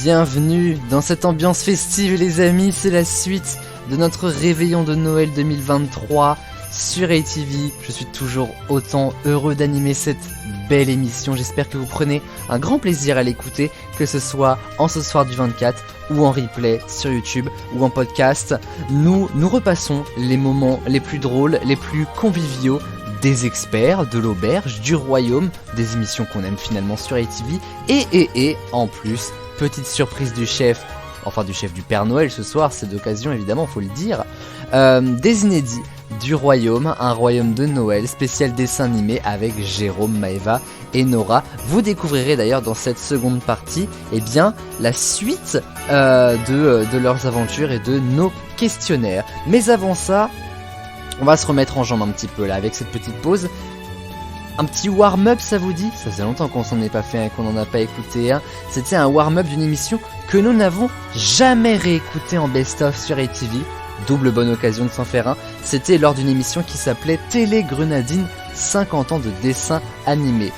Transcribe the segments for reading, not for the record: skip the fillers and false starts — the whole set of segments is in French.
Bienvenue dans cette ambiance festive les amis, c'est la suite de notre réveillon de Noël 2023 sur ATV. Je suis toujours autant heureux d'animer cette belle émission, j'espère que vous prenez un grand plaisir à l'écouter, que ce soit en ce soir du 24 ou en replay sur YouTube ou en podcast. Nous repassons les moments les plus drôles, les plus conviviaux des experts, de l'auberge, du royaume, des émissions qu'on aime finalement sur ATV et en plus, petite surprise du chef, enfin du chef du Père Noël ce soir, c'est d'occasion évidemment, faut le dire, des inédits du royaume, un royaume de Noël, spécial dessin animé avec Jérôme, Maëva et Nora. Vous découvrirez d'ailleurs dans cette seconde partie, eh bien, la suite de leurs aventures et de nos questionnaires. Mais avant ça, on va se remettre en jambe un petit peu là, avec cette petite pause. Un petit warm-up, ça vous dit? Ça faisait longtemps qu'on s'en est pas fait, qu'on n'en a pas écouté un. C'était un warm-up d'une émission que nous n'avons jamais réécouté en best-of sur ATV. Double bonne occasion de s'en faire un. C'était lors d'une émission qui s'appelait Télé Grenadine, 50 ans de dessin animé.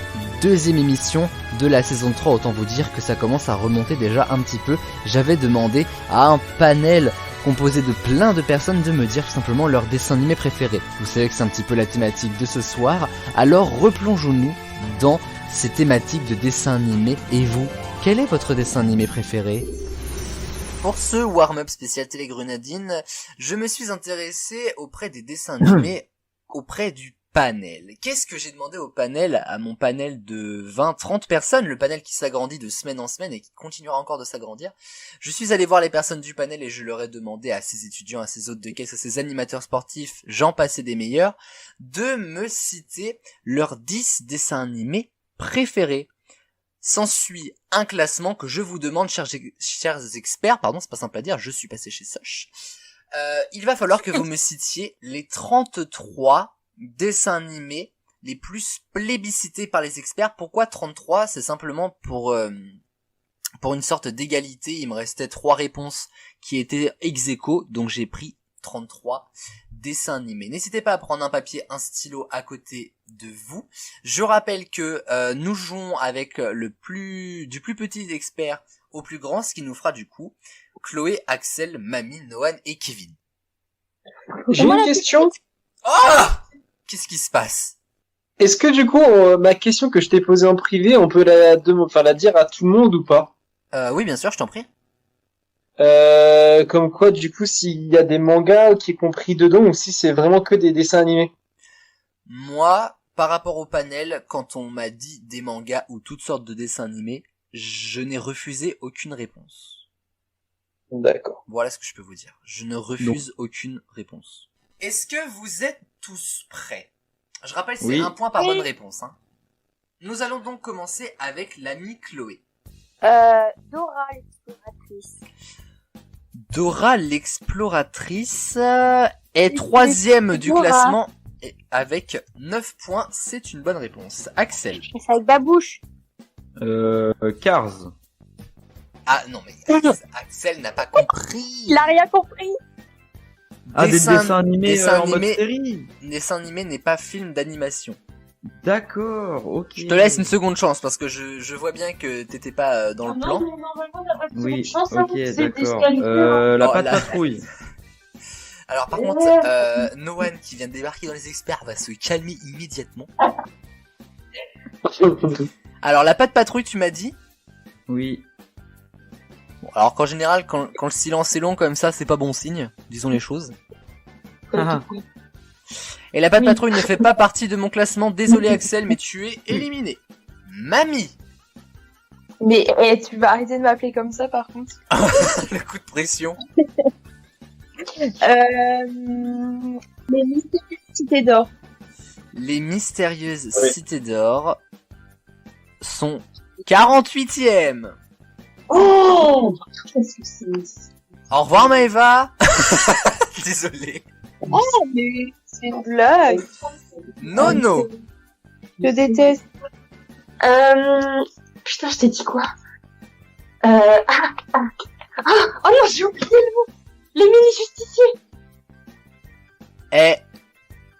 Deuxième émission de la saison 3, autant vous dire que ça commence à remonter déjà un petit peu. J'avais demandé à un panel composé de plein de personnes de me dire tout simplement leur dessin animé préféré. Vous savez que c'est un petit peu la thématique de ce soir, alors replongeons-nous dans ces thématiques de dessin animé. Et vous, quel est votre dessin animé préféré ? Pour ce warm-up spécial Télé Grenadine, je me suis intéressé auprès des dessins animés, auprès du panel. Qu'est-ce que j'ai demandé au panel, à mon panel de 20-30 personnes, le panel qui s'agrandit de semaine en semaine et qui continuera encore de s'agrandir. Je suis allé voir les personnes du panel et je leur ai demandé à ces étudiants, à ces hôtes de caisse, à ces animateurs sportifs, j'en passais des meilleurs, de me citer leurs 10 dessins animés préférés. S'ensuit un classement que je vous demande, chers experts, pardon, c'est pas simple à dire, je suis passé chez Soch. Il va falloir que vous me citiez les 33 dessins animés les plus plébiscités par les experts. Pourquoi 33? C'est simplement pour une sorte d'égalité. Il me restait 3 réponses qui étaient ex-aequo, donc j'ai pris 33 dessins animés. N'hésitez pas à prendre un papier, un stylo à côté de vous. Je rappelle que nous jouons avec du plus petit expert au plus grand, ce qui nous fera du coup Chloé, Axel, Mamie, Noan et Kevin. J'ai une question. Oh! Qu'est-ce qui se passe? Est-ce que du coup, ma question que je t'ai posée en privé, on peut la dire à tout le monde ou pas? Oui, bien sûr, je t'en prie. Comme quoi, du coup, s'il y a des mangas qui est compris dedans ou si c'est vraiment que des dessins animés. Moi, par rapport au panel, quand on m'a dit des mangas ou toutes sortes de dessins animés, je n'ai refusé aucune réponse. D'accord. Voilà ce que je peux vous dire. Je ne refuse aucune réponse. Est-ce que vous êtes tous prêts? Je rappelle, c'est Oui. un point par bonne réponse. Hein. Nous allons donc commencer avec l'amie Chloé. Dora l'exploratrice. Dora l'exploratrice est 3e du Dora. classement et avec 9 points. C'est une bonne réponse. Axel. C'est avec Babouche. Cars. Ah non mais Axel n'a pas compris. Il a rien compris. Ah, des dessins animés dessin en mode animé. série. Dessin animé n'est pas film d'animation. D'accord, ok. Je te laisse une seconde chance parce que je vois bien que t'étais pas dans le plan. Oui, Chance, hein, ok, c'est d'accord. disqualifié. La Oh, patte là. patrouille. Alors par contre, Noan qui vient de débarquer dans les experts va se calmer immédiatement. Alors la patte patrouille tu m'as dit. Oui. Bon, alors qu'en général quand le silence est long comme ça c'est pas bon signe, disons les choses. Ah, Et la patte patrouille ne fait pas partie de mon classement, désolé Axel mais tu es éliminé. Mamie. Mais tu vas arrêter de m'appeler comme ça par contre. Le coup de pression. Les mystérieuses cités d'or. Les mystérieuses cités d'or sont 48e. Oh. Au revoir Maëva. Désolé. Oh mais c'est une blague. Nono. Je déteste. Putain, je t'ai dit quoi? Oh non, j'ai oublié le mot. Les mini-justiciers. Est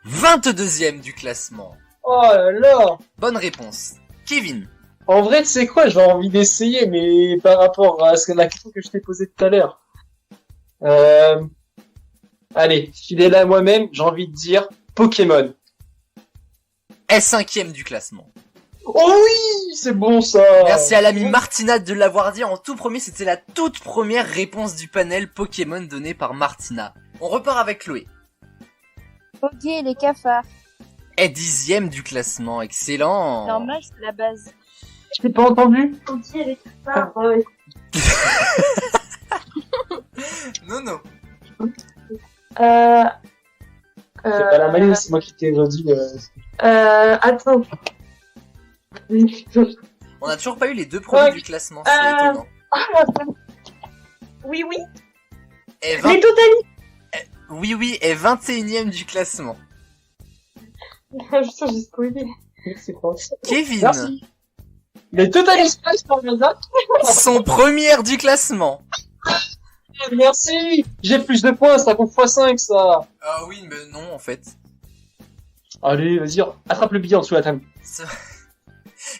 22e du classement. Oh là là. Bonne réponse. Kevin. En vrai, tu sais quoi, j'ai envie d'essayer, mais par rapport à la question que je t'ai posée tout à l'heure. Allez, fidèle à moi-même, j'ai envie de dire Pokémon. Est 5ème du classement. Oh oui, c'est bon ça. Merci à l'ami Martina de l'avoir dit en tout premier, c'était la toute première réponse du panel Pokémon donnée par Martina. On repart avec Chloé. Ok, les cafards. Est 10ème du classement, excellent. Normal, c'est la base. Je t'ai pas entendu. Ok, les cafards. Ouais. Non. C'est pas la manie, c'est moi qui t'ai redit. Attends. On a toujours pas eu les deux premiers du classement, c'est étonnant. Oui. Est Les totalistes. Oui, est 21ème du classement. Putain, j'ai spoilé. Merci, France. Kevin, Merci. Les totalistes, par hasard. son premier du classement. Merci. J'ai plus de points, ça compte x5, ça. Ah oui, mais non, en fait. Allez, vas-y, attrape le billet en dessous de la table.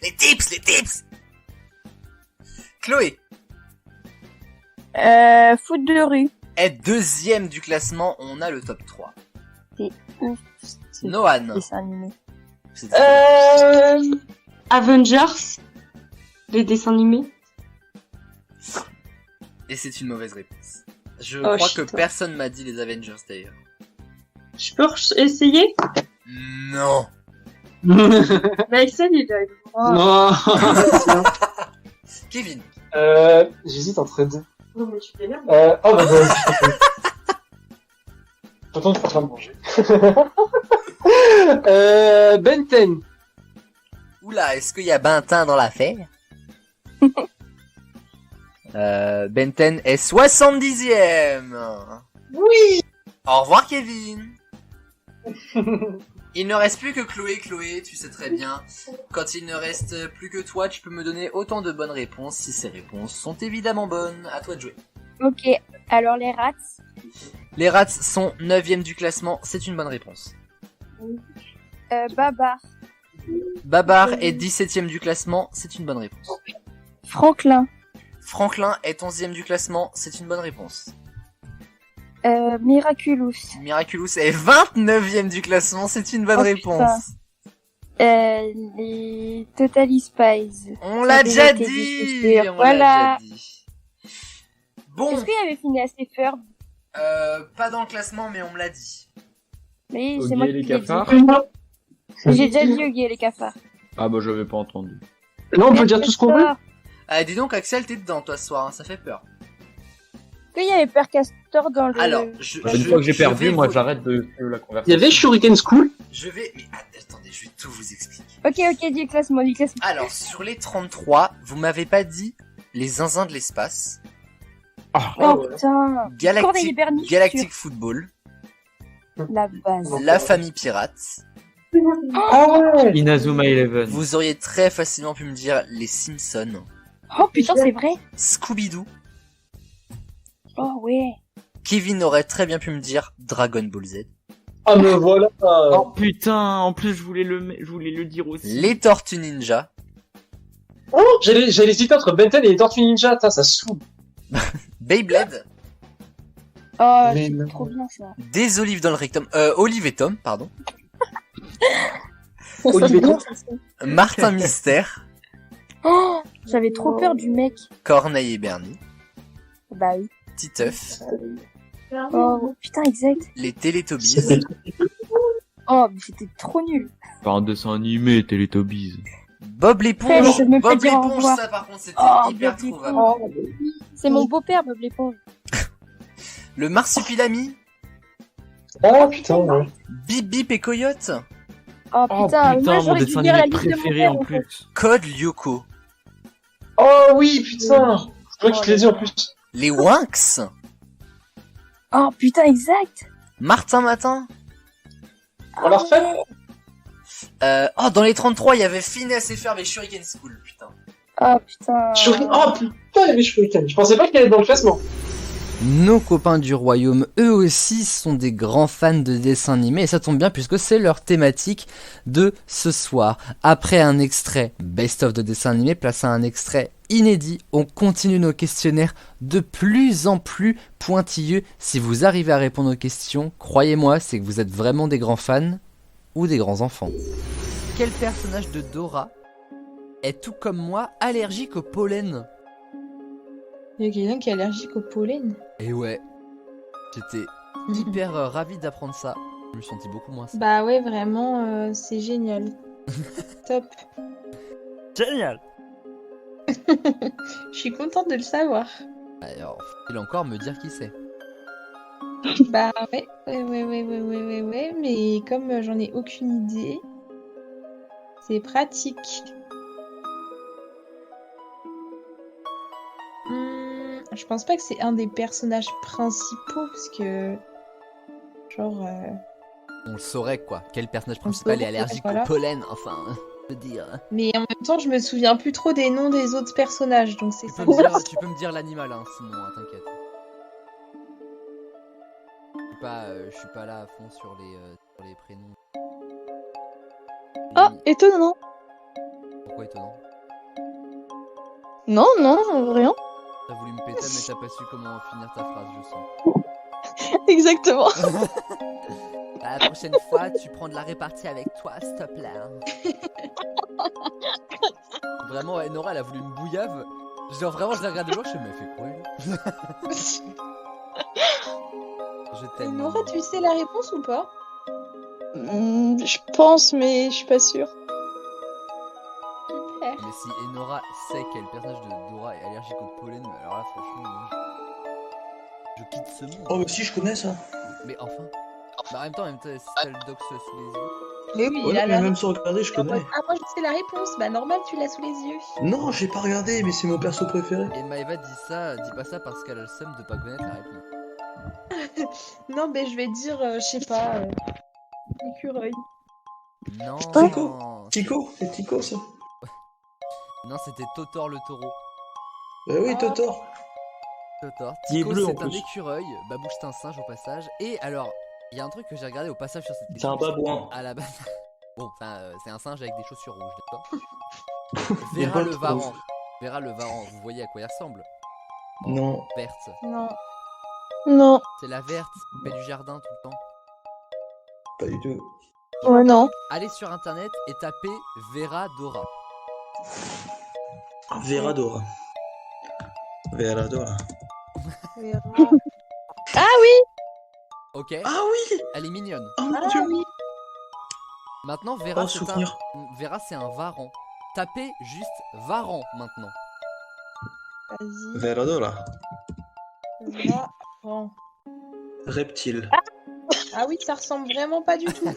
Les tips. Chloé Foot de rue. est 2ème du classement, on a le top 3. C'est ouf. Nohan. Dessin animé. C'est- Avengers, les dessins animés. Et c'est une mauvaise réponse. Je Oh, crois que putain. personne m'a dit les Avengers d'ailleurs. Je peux essayer? Non. Bah, Excel, il a eu le droit. Non. Kevin. J'hésite entre deux. Non, mais tu fais bien. Oh bah vas-y. J'entends que tu es en train de manger. Ben 10. Oula, est-ce qu'il y a Bentin dans l'affaire? Benten est 70ème. Oui. Au revoir Kevin. Il ne reste plus que Chloé. Chloé, tu sais très bien, quand il ne reste plus que toi, tu peux me donner autant de bonnes réponses si ces réponses sont évidemment bonnes. À toi de jouer. Ok, alors les rats. Les Rats sont 9ème du classement, c'est une bonne réponse. Babar. Babar est 17ème du classement, c'est une bonne réponse. Franklin. Franklin est 11ème du classement, c'est une bonne réponse. Miraculous. Miraculous est 29ème du classement, c'est une bonne Oh, réponse. Les Totally Spies. On Ça l'a a déjà été dit, sûr. on l'a Voilà. déjà dit. Bon, Est-ce qu'il y avait fini assez fort? pas dans le classement, mais on me l'a dit. Mais c'est Ok, moi qui les l'ai dit. cafards. J'ai déjà dit ok, les cafards. Ah bah j'avais pas entendu. Non, on peut dire tout ce qu'on veut. Ah, dis donc, Axel, t'es dedans, toi, ce soir, hein, ça fait peur. Qu'il y avait Père Castor dans le... Alors, Une fois que j'ai perdu, vais moi vous- j'arrête de la Il y conversation. avait Shuriken School. Je vais... Mais attendez, je vais tout vous expliquer. Ok, dis le classement, dis le classement. Alors, sur les 33, vous m'avez pas dit les zinzins de l'espace, Oh putain. Corneille et Bernie, je suis Galactic Football, sûre. La base. La Famille Pirate. Ah ouais. Inazuma Eleven. Vous auriez très facilement pu me dire les Simpsons, Oh putain, c'est vrai. Scooby-Doo. Oh ouais. Kevin aurait très bien pu me dire Dragon Ball Z. Ah me voilà. Oh putain, en plus je voulais le dire aussi. Les Tortues Ninja. Oh, j'allais hésiter entre Ben 10 et les Tortues Ninja. Putain, ça se fout. Beyblade. Oh, Mais c'est non. trop bien ça. Des olives dans le rectum. Olive et Tom, pardon. Olivier Tom. Martin Mystère. Oh, j'avais trop peur du mec. Corneille et Bernie. Bah oui. Titeuf. Oh putain, exact. Les Télétobies. Oh, mais c'était trop nul. Par un dessin animé, Teletubbies. Bob Frère, l'éponge. j'essaie de me Bob faire dire au l'éponge, revoir. ça par contre c'était Oh, hyper Bob trouvable. l'éponge. C'est mon beau-père, Bob l'éponge. Le Marsupilami. Oh putain, ouais. Bip Bip et Coyote. Oh Oh putain, moi putain, mon j'aurais dû dessin dire la animé liste de mon préféré père en en fait. plus. Code Lyoko. Oh oui, putain. Je vois que je te l'ai dit en plus. Les Winx. Oh putain, exact. Martin Matin. On la refait? Oh, dans les 33, il y avait Finesse et Ferb et Shuriken School, putain. Oh putain. Oh putain, il y avait Shuriken. Je pensais pas qu'il allait être dans le classement. Nos copains du royaume, eux aussi, sont des grands fans de dessins animés et ça tombe bien puisque c'est leur thématique de ce soir. Après un extrait best-of de dessins animés, place à un extrait inédit, on continue nos questionnaires de plus en plus pointilleux. Si vous arrivez à répondre aux questions, croyez-moi, c'est que vous êtes vraiment des grands fans ou des grands enfants. Quel personnage de Dora est tout comme moi allergique au pollen? Il y a quelqu'un qui est allergique au pollen. Et ouais, j'étais hyper ravi d'apprendre ça. Je me sentis beaucoup moins seul. Bah ouais, vraiment, c'est génial. Top. Génial. Je suis contente de le savoir. Alors, faut-il encore me dire qui c'est? Bah ouais, mais comme j'en ai aucune idée, c'est pratique. Je pense pas que c'est un des personnages principaux, parce que... Genre... On le saurait quoi. Quel personnage principal est allergique voilà. au pollen? Enfin, je veux dire. Mais en même temps, je me souviens plus trop des noms des autres personnages, donc c'est ça. Tu peux me dire l'animal, hein, sinon, hein, t'inquiète. Je suis pas là à fond sur les prénoms. Oh, étonnant. Pourquoi étonnant? Non, rien. T'as voulu me péter, mais t'as pas su comment finir ta phrase, je sens. Exactement. La prochaine fois, tu prends de la répartie avec toi, s'il te plaît. Vraiment, ouais, Nora, elle a voulu me bouillave. Genre, vraiment, je l'ai regardé de loin, je me suis dit, mais elle fait quoi, elle? Je t'aime. Nora, tu sais la réponse ou pas? Je pense, mais je suis pas sûre. Super. Mais si Enora sait quel personnage de Dora est allergique au pollen, alors là, franchement, moi, je quitte ce monde. Oh, mais si, je connais ça. Mais enfin. Bah, en même temps, si t'as le dox sous les yeux. Mais oui, Ouais, il a mais la même sans regarder, je connais. Ah, moi je sais la réponse. Bah normal, tu l'as sous les yeux. Non, j'ai pas regardé, mais c'est mon perso préféré. Et Maëva dit pas ça parce qu'elle a le seum de pas connaître la réponse. Non, mais je vais dire, je sais pas, l'écureuil. Non. Tico, c'est Tico ça. Non, c'était Totor le taureau. Bah oui, Totor. Totor. Il est Tico, bleu, en c'est un plus. écureuil. Babouche, c'est un singe au passage. Et alors, il y a un truc que j'ai regardé au passage sur cette C'est question. un babouin. À la base. Bon, c'est un singe avec des chaussures rouges, d'accord. Il y a Vera pas le de varan. preuve. Vera le varan, vous voyez à quoi il ressemble? Non. Verte. Non. Non. C'est la verte, paix du jardin tout le temps. Pas du tout. Ouais, non. Allez sur internet et tapez Vera Dora. Vera Dora. Vera Dora. Ah oui. Ok. Ah oui. Elle est mignonne. Oh mon Ah dieu. oui. Maintenant, Vera, Oh, souvenir. Vera, c'est un varan. Tapez juste varan maintenant. Vas-y. Vera Dora. Varan. Reptile. Ah oui, ça ressemble vraiment pas du tout.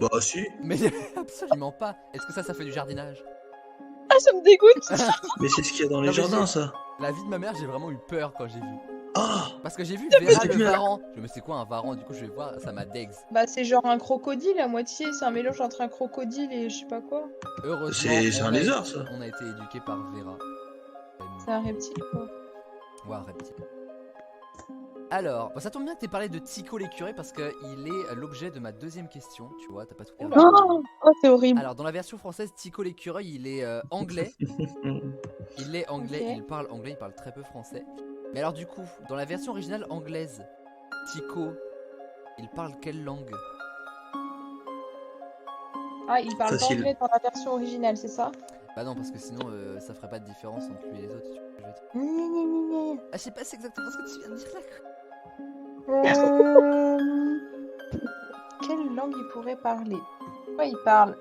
Bah si. Mais absolument pas. Est-ce que ça fait du jardinage? Ah, ça me dégoûte. Mais c'est ce qu'il y a dans les Non, mais jardins, ça. La vie de ma mère, j'ai vraiment eu peur quand j'ai vu. Ah. Parce que j'ai vu Vera c'est le bien. varan. Je me sais quoi un varan, du coup je vais voir, ça m'a degs. Bah c'est genre un crocodile à moitié, c'est un mélange entre un crocodile et je sais pas quoi. Heureusement, C'est un lézard, ça. On a été éduqués par Vera. C'est un reptile quoi. Ouais, un reptile. Alors, ça tombe bien que t'aies parlé de Tico l'écureuil parce qu'il est l'objet de ma deuxième question, tu vois, t'as pas tout perdu. Oh, c'est horrible. Alors, dans la version française, Tico l'écureuil, il est anglais. Il est anglais, Ok. il parle anglais, il parle très peu français. Mais alors, du coup, dans la version originale anglaise, Tico, il parle quelle langue? Ah, il parle pas Facile. anglais dans la version originale, c'est ça? Bah non, parce que sinon, ça ferait pas de différence entre lui et les autres. Tu vois ce que je veux dire. Ah, je sais pas, c'est exactement ce que tu viens de dire là. Quelle langue il pourrait parler? Ouais, il parle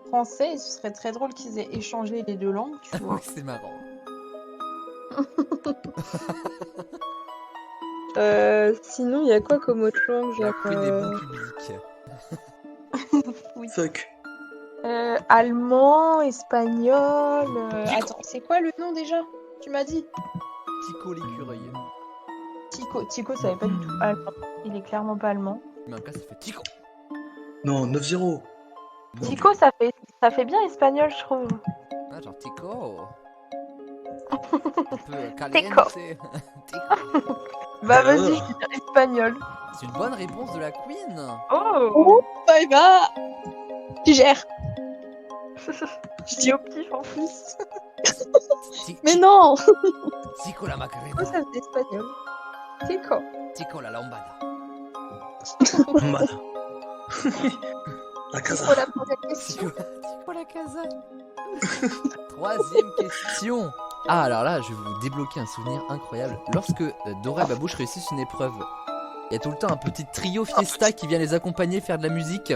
français et ce serait très drôle qu'ils aient échangé les deux langues, tu vois. Ouais, c'est marrant. Sinon, il y a quoi comme autre langue? Il a Genre, pris des bons publics. Fuck. allemand, espagnol. Attends, c'est quoi le nom déjà? Tu m'as dit? Tico l'écureuil. Tico, ça n'est pas du tout allemand. Il est clairement pas allemand. Mais en cas, ça fait Tico. Non, 9-0. Tico, ça fait bien espagnol, je trouve. Ah, genre Tico. Un peu caliente. Teco. Bah Alors. vas-y, je vais dire espagnol. C'est une bonne réponse de la Queen. Oh. Bye bye. Tu gères. Je dis au pif en plus. Mais non. Tico la Macarena. Pourquoi ça fait espagnol? Tico. Tico la lambada. Mala. La casa. Pour la première question. Tico la casa. Troisième question. Ah, alors là, je vais vous débloquer un souvenir incroyable. Lorsque Dora et Babouche réussissent une épreuve, il y a tout le temps un petit trio fiesta qui vient les accompagner, faire de la musique.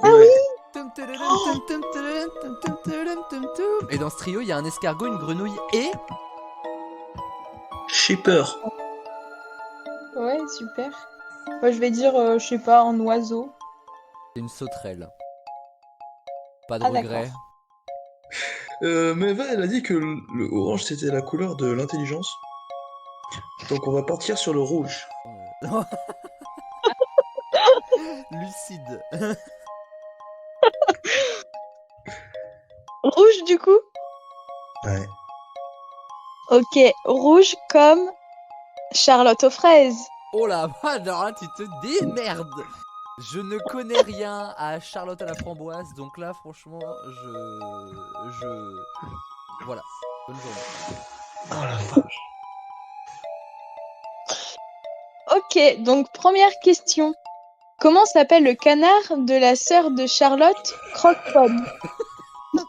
Ouais. Et dans ce trio, il y a un escargot, une grenouille et... Shipper. Ouais, super. Moi, je vais dire, je sais pas, un oiseau. une sauterelle. Pas de Ah, regret. Mais Eva, elle a dit que le orange c'était la couleur de l'intelligence. Donc on va partir sur le rouge. Lucide. Rouge du coup? Ouais. Ok, rouge comme Charlotte aux fraises. Oh la vache, alors là tu te démerdes. Je ne connais rien à Charlotte à la framboise, donc là franchement voilà. Bonne journée. Oh la vache. Ok, donc première question. Comment s'appelle le canard de la sœur de Charlotte, Croque-Pomme?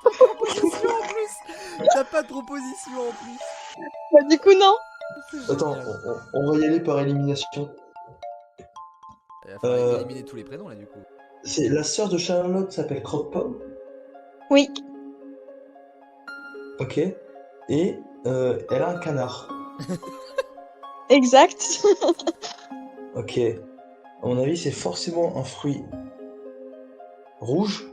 Proposition en plus. T'as pas de proposition en plus. Bah du coup non. Attends, on va y aller par élimination. Il va falloir éliminer tous les prénoms là du coup. C'est la sœur de Charlotte s'appelle Croque-Pomme. Oui, Ok. Et elle a un canard. exact. Ok. À mon avis, c'est forcément un fruit rouge.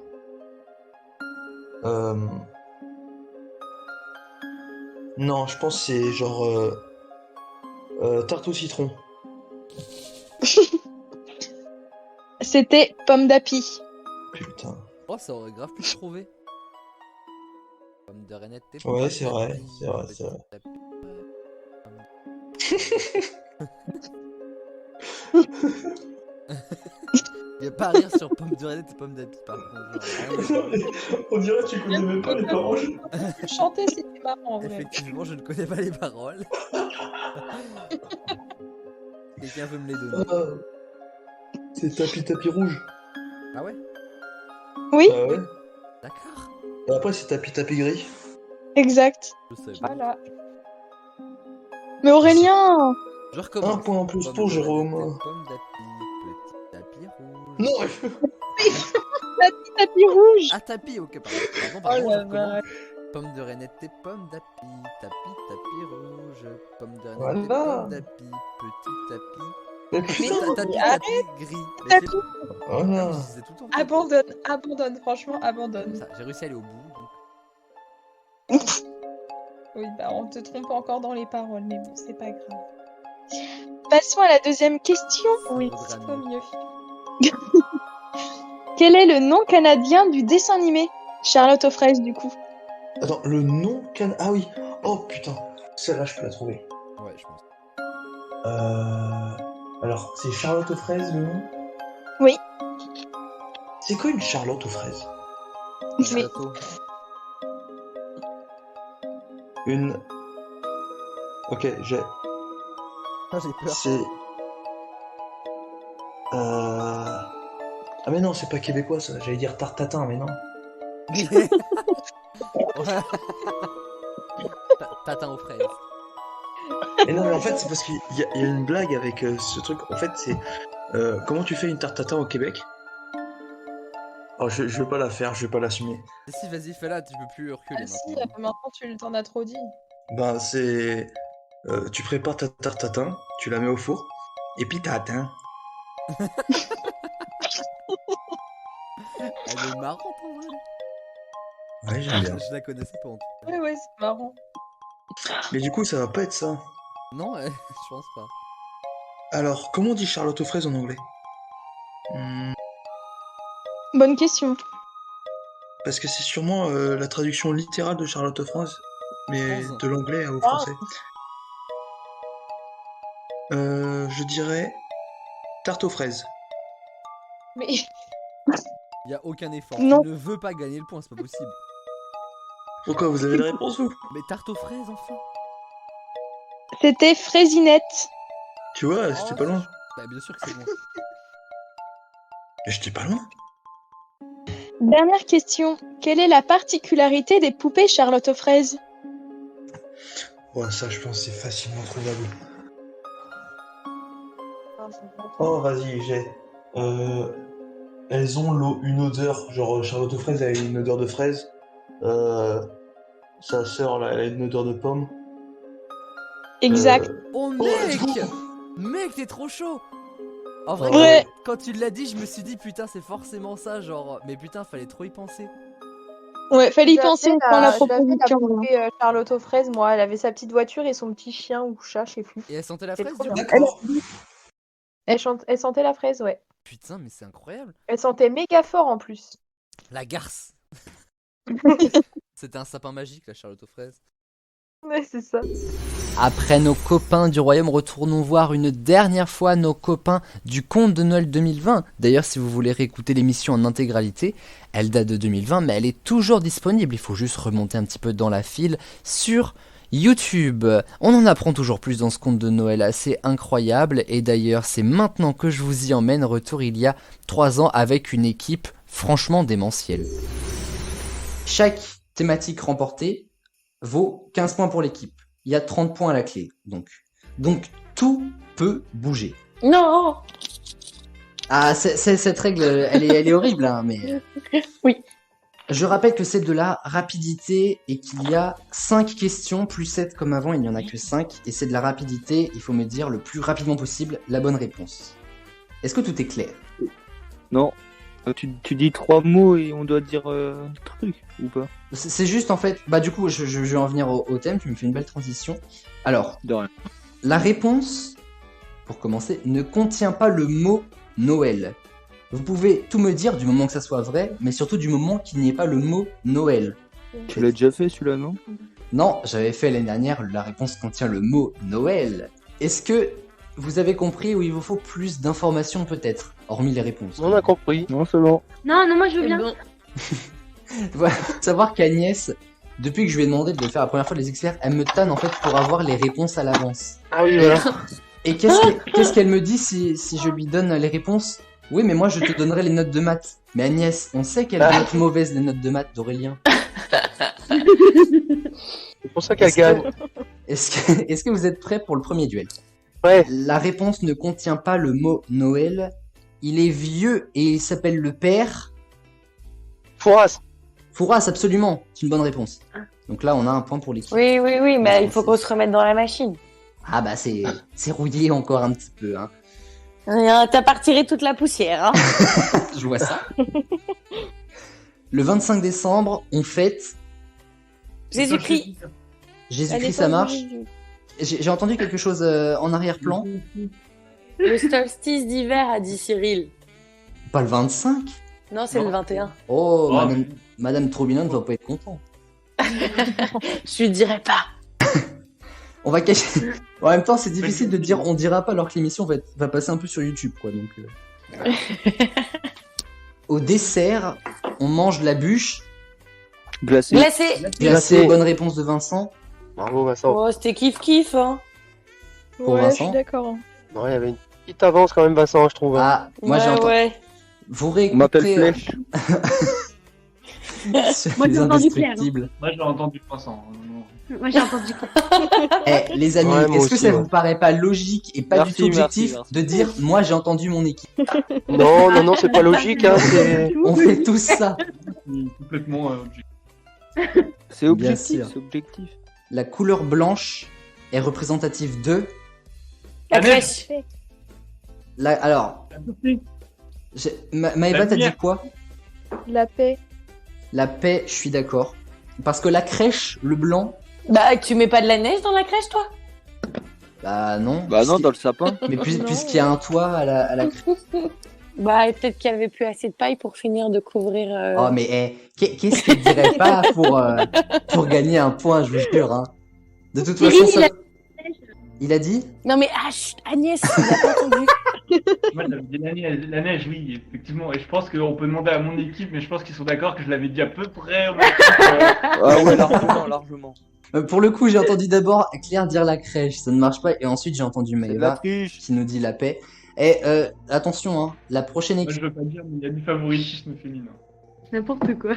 Non, je pense que c'est genre tarte au citron. C'était pomme d'api. Putain. Oh ça aurait grave pu le trouver. Pomme de renette. Ouais, c'est vrai, c'est vrai, c'est vrai. Il y a pas à rire sur pomme de renette et pomme d'api par contre. Genre, On dirait que tu connais même pas les paroles. Chanter, c'était marrant en vrai. effectivement, je ne connais pas les paroles. Quelqu'un veut me les donner. C'est tapis rouge. Ah ouais? Oui, Ah ouais. D'accord. Et après, c'est tapis gris. exact. Je savais pas. Voilà. Mais Aurélien, Je recommence. Un point en plus Pomme pour de Jérôme. renette et pomme d'api, petit tapis rouge. Non, tapis rouge. Ah, tapis, ok, pardon. Oh Pardon, je la recommence. vache. Pomme de renette et pomme d'api, tapis rouge. Pomme de renette et Voilà. pomme d'api, petit tapis. mais Mais putain. tapis gris. Mais Tapis. Voilà. je disais tout le temps. Abandonne, franchement, abandonne. Ça, j'ai réussi à aller au bout. Donc... Oui, bah on te trompe encore dans les paroles, mais bon, c'est pas grave. Passons à la deuxième question. Oui, vaudra c'est pas mieux. mieux. Quel est le nom canadien du dessin animé Charlotte aux fraises du coup? Attends, le nom Ah oui. Oh putain. Celle-là, je peux la trouver. Ouais, je pense. Alors, c'est Charlotte aux fraises, le nom? Oui. C'est quoi une Charlotte aux fraises? Oui. Gâteau. Une... Ok, j'ai... Ah, j'ai peur. C'est... Ah mais non, c'est pas québécois ça. J'allais dire tarte tatin, mais non. Ouais. Tatin aux fraises. Mais non, mais en fait, c'est parce qu'il y a une blague avec ce truc. En fait, c'est... comment tu fais une tarte tatin au Québec? Oh, je vais pas la faire, je vais pas l'assumer. Si, vas-y, fais-la, tu peux plus reculer Ah si, maintenant. maintenant tu t'en as trop dit. Ben, c'est... tu prépares ta tarte tatin, tu la mets au four, et puis t'as atteint. Elle est marrante en vrai. Ouais, j'aime bien. Je la connaissais pas en tout cas. Ouais, c'est marrant. Mais du coup, ça va pas être ça. Non, je pense pas. Alors, comment on dit Charlotte aux fraises en anglais? Bonne question. Parce que c'est sûrement la traduction littérale de Charlotte aux fraises. mais 11. de l'anglais au français. Je dirais tarte aux fraises. Mais Il y a aucun effort. Non. Tu ne veux pas gagner le point, c'est pas possible. Pourquoi vous avez la réponse vous? Mais tarte aux fraises, enfin. c'était fraisinette. Tu vois, c'était Oh, pas loin. Bah bien sûr que c'est bon. Mais j'étais pas loin. Dernière question. Quelle est la particularité des poupées Charlotte aux fraises? Ouais, ça, je pense que c'est facilement trouvable. Oh, vas-y, j'ai. Elles ont une odeur, genre Charlotte aux fraises, elle a une odeur de fraise. Sa sœur, là, elle a une odeur de pomme. Exact. Oh Oh, let's mec go. Mec, t'es trop chaud. En vrai, Ouais. quand tu l'as dit, je me suis dit putain, c'est forcément ça, genre. Mais putain, fallait trop y penser. Ouais, fallait y J'avais penser la- dans la j'avais la proposition. poupée, Charlotte aux fraises, moi, elle avait sa petite voiture et son petit chien ou chat, je sais plus. Et elle sentait la C'est fraise, trop du coup. bien. D'accord. Elle sentait la fraise, ouais. Putain, mais c'est incroyable. Elle sentait méga fort en plus. La garce. C'était un sapin magique, la Charlotte aux fraises. Ouais, c'est ça. Après nos copains du royaume, retournons voir une dernière fois nos copains du conte de Noël 2020. D'ailleurs, si vous voulez réécouter l'émission en intégralité, elle date de 2020, mais elle est toujours disponible. Il faut juste remonter un petit peu dans la file sur YouTube. On en apprend toujours plus dans ce conte de Noël assez incroyable. Et d'ailleurs, c'est maintenant que je vous y emmène. Retour il y a 3 ans avec une équipe franchement démentielle. Chaque thématique remportée vaut 15 points pour l'équipe. Il y a 30 points à la clé, donc tout peut bouger. Non. Ah, cette règle, elle est horrible, hein, mais... Oui. Je rappelle que c'est de la rapidité et qu'il y a 5 questions, plus 7 comme avant, il n'y en a que 5. Et c'est de la rapidité, il faut me dire le plus rapidement possible la bonne réponse. Est-ce que tout est clair? Non. Tu dis 3 mots et on doit dire un truc, ou pas? C'est juste en fait... Bah du coup, je vais en venir au thème, tu me fais une belle transition. Alors, De rien. la réponse, pour commencer, ne contient pas le mot Noël. Vous pouvez tout me dire du moment que ça soit vrai, mais surtout du moment qu'il n'y ait pas le mot Noël. Tu l'as déjà fait celui-là, non? Non, j'avais fait l'année dernière, la réponse contient le mot Noël. Est-ce que vous avez compris ou il vous faut plus d'informations peut-être, hormis les réponses? On a compris. Non, c'est bon. Non, moi je veux Eh bien. ben, Voilà, savoir qu'Agnès, depuis que je lui ai demandé de le faire la première fois les experts, elle me tanne en fait pour avoir les réponses à l'avance. Ah oui, voilà. Et qu'est-ce qu'elle me dit si je lui donne les réponses? Oui, mais moi je te donnerai les notes de maths. Mais Agnès, on sait qu'elles vont être mauvaises les notes de maths d'Aurélien. C'est pour ça qu'elle Est-ce gagne. est-ce que vous êtes prêts pour le premier duel? Ouais. La réponse ne contient pas le mot Noël. Il est vieux et il s'appelle le père. Fouras. Fouras, absolument. C'est une bonne réponse. Donc là, on a un point pour l'équipe. Oui, mais il faut qu'on se remette dans la machine. Ah bah c'est rouillé encore un petit peu. Hein. T'as pas retiré toute la poussière, hein. Je vois ça. Le 25 décembre, on fête Jésus-Christ. Jésus-Christ, ça marche. J'ai entendu quelque chose en arrière-plan. Le solstice d'hiver, a dit Cyril. Pas le 25. Non, c'est le 21. Oh, Madame Troubina ne va pas être content. Je lui dirai pas. On va cacher. En même temps, c'est difficile de dire on dira pas alors que l'émission va passer un peu sur YouTube, quoi. Donc. Au dessert, on mange la bûche. Glacé. Glacé, bonne réponse de Vincent. Bravo, Vincent. Oh, c'était kiff, hein. Pour ouais, je Vincent. suis d'accord. Non, il y avait une petite avance quand même, Vincent, je trouve. Ah, moi j'ai entendu. Ouais. Vous On m'appelle réécouterez Flèche. sur Moi, les j'ai entendu Claire, indestructibles. Moi, je l'ai entendu 300. Moi, j'ai entendu. Eh, les amis, Ouais, moi est-ce que aussi, ça ouais. vous paraît pas logique et pas Merci, du tout objectif merci. de dire moi j'ai entendu mon équipe? Non, c'est pas logique, hein. On fait tous ça. Complètement objectif. C'est objectif, sûr. c'est objectif. La couleur blanche est représentative de. La crèche. Alors, Maëva, La t'as dit lumière. quoi? La paix. La paix, je suis d'accord. Parce que la crèche, le blanc, Bah, tu mets pas de la neige dans la crèche, toi? bah non. Bah non, dans le sapin. Mais Non. puisqu'il y a un toit à la crèche. Bah, et peut-être qu'il y avait plus assez de paille pour finir de couvrir. Oh, mais qu'est-ce qu'il dirait pas pour gagner un point, je vous jure. Hein. De toute façon, ça... Il a dit Non, mais chut, Agnès, il a pas entendu. Moi, j'avais dit la neige, oui, effectivement. Et je pense qu'on peut demander à mon équipe, mais je pense qu'ils sont d'accord que je l'avais dit à peu près. Ah ouais, largement, largement. Pour le coup, j'ai entendu d'abord Claire dire la crèche, ça ne marche pas. Et ensuite, j'ai entendu C'est de la Maëva triche. qui nous dit la paix. Et attention, hein, la prochaine Moi, équipe... je veux pas dire, mais il y a du favoritisme féminin. N'importe quoi.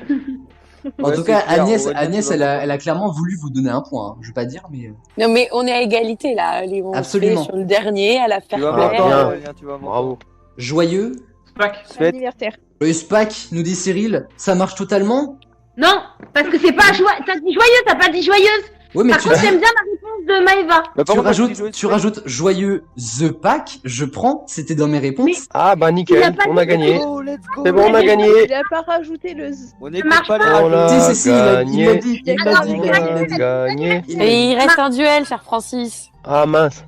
En Ouais, tout c'est cas, clair, Agnès, Aurélien, Agnès tu vas elle a clairement voulu vous donner un point. Hein. Je vais pas dire, mais... Non, mais on est à égalité, là. Allez, on Absolument. se fait sur le dernier, à la Tu faire vas Ah, plaire. m'entendre, bien. Aurélien, tu vas m'entendre. Bravo. Joyeux. Spack. Faites. Anniversaire. Le SPAC, nous dit Cyril, ça marche totalement. Non, parce que c'est pas joyeux. T'as dit joyeuse, t'as pas dit joyeuse. Oui, mais Par tu contre, dis... j'aime bien la réponse de Maëva. Bah, Tu pourquoi dis rajoutes, tu rajoutes joyeux The Pack, je prends, c'était dans mes réponses. Mais- Ah bah Il a nickel, pas on a dit gagné. Oh, let's go. C'est bon, on a gagné. Il a pas rajouté le z. On n'écoute marche pas les pas. On radios. a Si, il l'a dit, il Ah, l'a dit, mais il l'a dit. gagné. Il l'a Et dit. il reste un duel, cher Francis. Ah mince.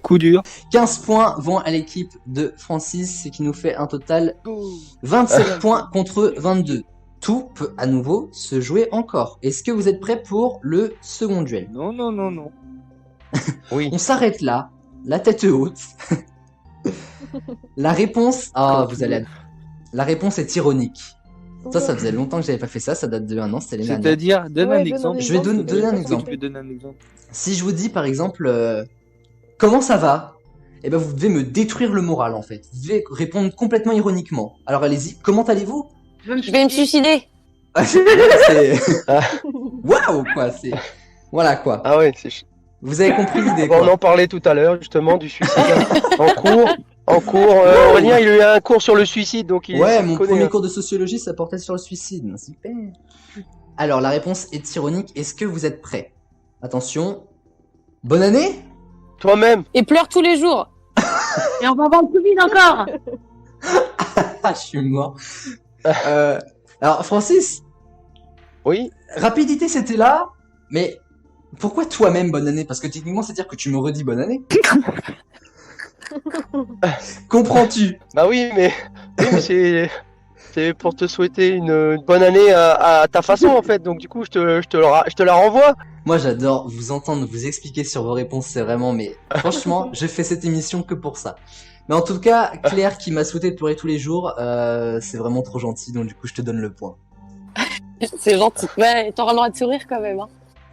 Coup dur. 15 points vont à l'équipe de Francis, ce qui nous fait un total 27 points contre 22. Tout peut à nouveau se jouer encore. Est-ce que vous êtes prêts pour le second duel? Non, non, non, non. Oui. On s'arrête là, la tête haute. La réponse... Ah, vous allez... La réponse est ironique. Ça faisait longtemps que j'avais pas fait ça, ça date de 1 an, c'était l'année dernière. C'est-à-dire, donne Ouais, un donne exemple. un Je vais donner un Est-ce que exemple. Tu peux donner un exemple. Si je vous dis par exemple, comment ça va? Eh ben vous devez me détruire le moral en fait. Vous devez répondre complètement ironiquement. Alors allez-y, comment allez-vous? Je vais me suicider. Ah, c'est... Waouh quoi, c'est... Voilà quoi. Ah ouais, c'est Vous avez compris l'idée Bon, on quoi. en parlait tout à l'heure justement du suicide. En cours. Aurélien, il a eu un cours sur le suicide, donc il Ouais, il mon connaît, premier hein. cours de sociologie ça portait sur le suicide. Super. Alors la réponse est ironique, est-ce que vous êtes prêts? Attention. Bonne année? Toi-même. Et pleure tous les jours. Et on va avoir le Covid encore. Ah, je suis mort. Alors Francis, Oui. rapidité c'était là, mais pourquoi toi-même bonne année? Parce que techniquement c'est dire que tu me redis bonne année. Comprends-tu? Bah oui, mais c'est pour te souhaiter une bonne année à ta façon en fait. Donc du coup, je te la renvoie. Moi j'adore vous entendre vous expliquer sur vos réponses, c'est vraiment, mais franchement, je fais cette émission que pour ça. Mais en tout cas, Claire qui m'a souhaité de pleurer tous les jours, c'est vraiment trop gentil, donc du coup je te donne le point. C'est gentil. Ouais, t'auras le droit de sourire quand même. Hein.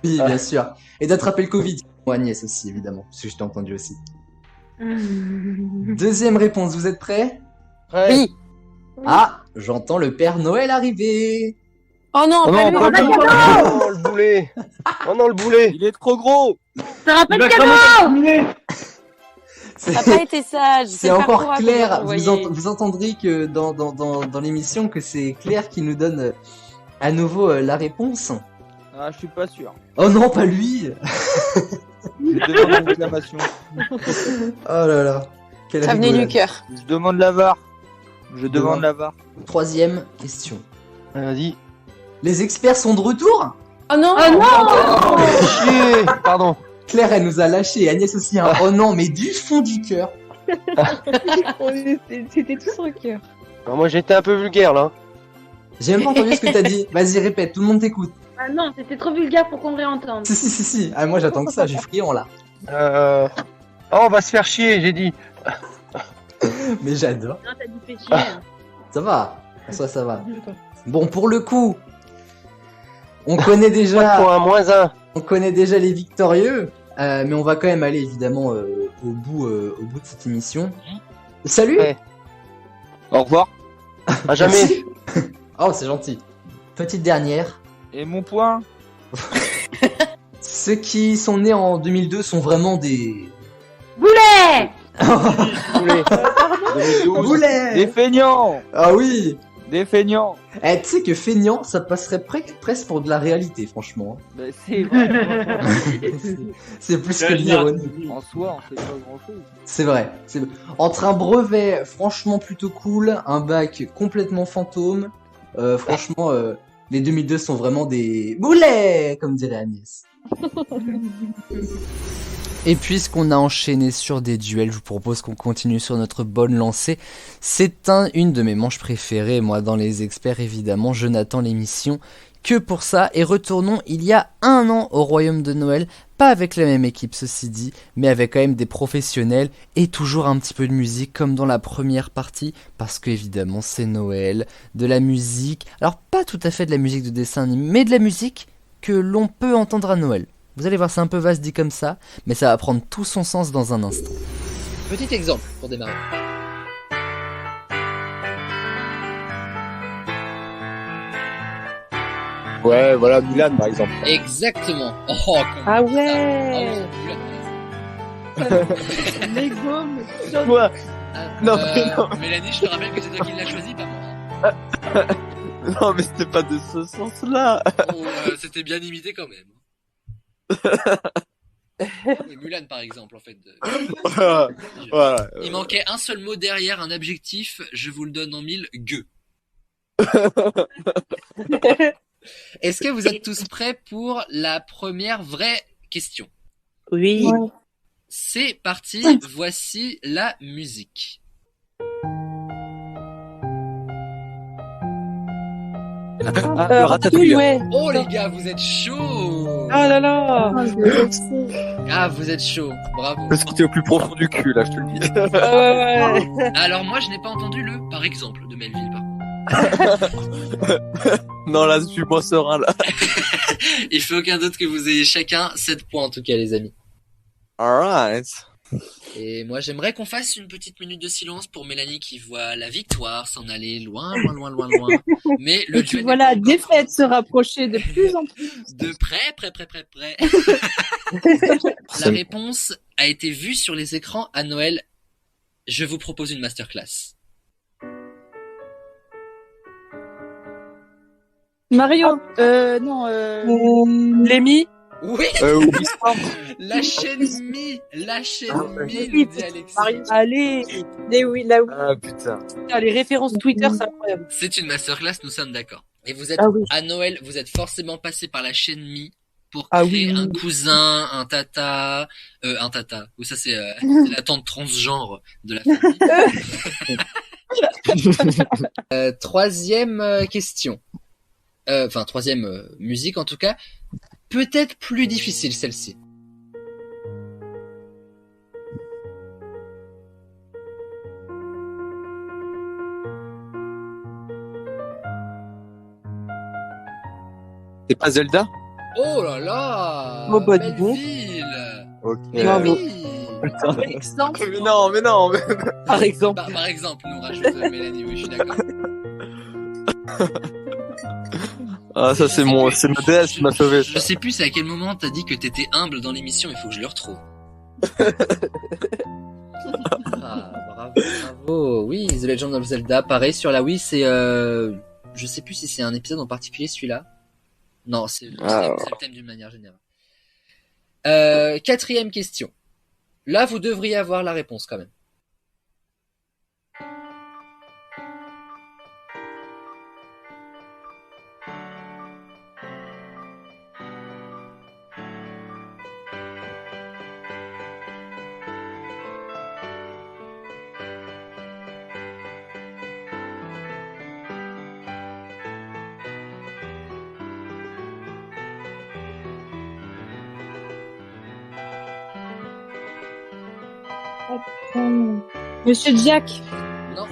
Oui, bien sûr. Et d'attraper le Covid. Moi Agnès aussi, évidemment, parce que je t'ai entendu aussi. Deuxième réponse, vous êtes prêts? Ouais. Oui. Ah, j'entends le Père Noël arriver. Oh non, Oh pas non, lui. pas lui. Oh le boulet. Oh non le boulet. Il est trop gros. Ça rappelle Il va cadeau. terminer. C'est- Ça n'a pas été sage. C'est pas encore courageux de Claire, l'envoyer. vous entendrez que dans l'émission que c'est Claire qui nous donne à nouveau la réponse. Ah, je suis pas sûr. Oh non, pas lui. Je demande une réclamation. Oh là là, quelle Ça venait du rigolade. cœur. Je demande la VAR. Je demande la VAR. Troisième question. Vas-y. Les experts sont de retour? Oh non. Oh non. Oh chier. Pardon. Claire, elle nous a lâché, et Agnès aussi, hein. Oh non, mais du fond du cœur. C'était tout son cœur. Alors, moi j'étais un peu vulgaire là. J'ai même pas entendu ce que t'as dit. Vas-y, répète, tout le monde t'écoute. Ah non, c'était trop vulgaire pour qu'on réentende. Si. Ah, moi j'attends que ça, j'ai friand là. Oh, on va se faire chier, j'ai dit. Mais j'adore. Non, t'as dit fais chier. Ça va. Ça va. Bon, pour le coup, on connaît déjà. Pour un -1. On connaît déjà les victorieux, mais on va quand même aller évidemment au bout de cette émission. Salut. Ouais. Au revoir. À jamais. Merci. Oh, c'est gentil. Petite dernière. Et mon point? Ceux qui sont nés en 2002 sont vraiment des... Boulet. Boulet. 2012. Boulet. Des feignants. Ah oui. Des feignants. Eh, tu sais que feignant, ça passerait presque pour de la réalité, franchement. Bah, c'est vrai. C'est plus que de l'ironie. En soi, on fait pas grand chose. C'est vrai. Entre un brevet franchement plutôt cool, un bac complètement fantôme, franchement, les 2002 sont vraiment des boulets, comme dirait Agnès. Et puisqu'on a enchaîné sur des duels, je vous propose qu'on continue sur notre bonne lancée. C'est une de mes manches préférées, moi, dans les experts, évidemment. Je n'attends l'émission que pour ça. Et retournons il y a 1 an au Royaume de Noël. Pas avec la même équipe, ceci dit, mais avec quand même des professionnels et toujours un petit peu de musique, comme dans la première partie, parce que évidemment c'est Noël, de la musique. Alors, pas tout à fait de la musique de dessin animé, mais de la musique que l'on peut entendre à Noël. Vous allez voir, c'est un peu vaste dit comme ça, mais ça va prendre tout son sens dans un instant. Petit exemple pour démarrer. Ouais, voilà, Mulan par exemple. Exactement. Oh, Ah ouais. Lego, mais Quoi? Non, mais non. Mélanie, je te rappelle que c'est toi qui l'as choisi, pas moi. Non, mais c'était pas de ce sens-là. Oh, c'était bien imité quand même. Et Mulan par exemple en fait. Voilà. Il manquait un seul mot derrière, un adjectif, je vous le donne en 1000, gueux. Est-ce que vous êtes tous prêts pour la première vraie question? Oui. Ouais. C'est parti, voici la musique. Le ratatouille. Ouais. Oh les gars, vous êtes chauds. Ah là là. Ah, vous êtes chauds, bravo. Je l'ai sorti au plus profond du cul, là, je te le dis. Ouais. Alors moi, je n'ai pas entendu le par exemple de Melville par contre. Non, là, je suis moins serein, là. Il faut aucun doute que vous ayez chacun 7 points en tout cas les amis. Alright. Et moi j'aimerais qu'on fasse une petite minute de silence pour Mélanie qui voit la victoire s'en aller loin, loin, loin, loin, loin. Mais le Et tu duel vois n'est pas la encore défaite se rapprocher de plus en plus. de près. La réponse a été vue sur les écrans à Noël. Je vous propose une masterclass. Mario, non, Lémi. Oui, Whisper. la chaîne Mi, nous dit Alexis. Allez. Oui, là, oui. Ah, putain. Les références Twitter, c'est incroyable. C'est une masterclass, nous sommes d'accord. Et vous êtes Ah oui. à Noël, vous êtes forcément passé par la chaîne Mi pour Ah créer oui. un cousin, un tata. Ou ça c'est la tante transgenre de la famille. Troisième question. Troisième musique en tout cas. Peut-être plus difficile celle-ci. C'est pas Zelda? Oh là là. Oh, bah, dis donc. Melville. Ok. Mais Bravo. oui. Mais non, mais non, mais... Par exemple. Par exemple, nous rajoute Mélanie, oui, je suis d'accord. Ah, ça, c'est ma déesse qui m'a sauvé. Je sais plus c'est à quel moment t'as dit que t'étais humble dans l'émission, il faut que je le retrouve. Ah, bravo. Oui, The Legend of Zelda, pareil sur la Wii, c'est je sais plus si c'est un épisode en particulier celui-là. Non, c'est le thème d'une manière générale. Quatrième question. Là, vous devriez avoir la réponse quand même. Monsieur Jack. Non.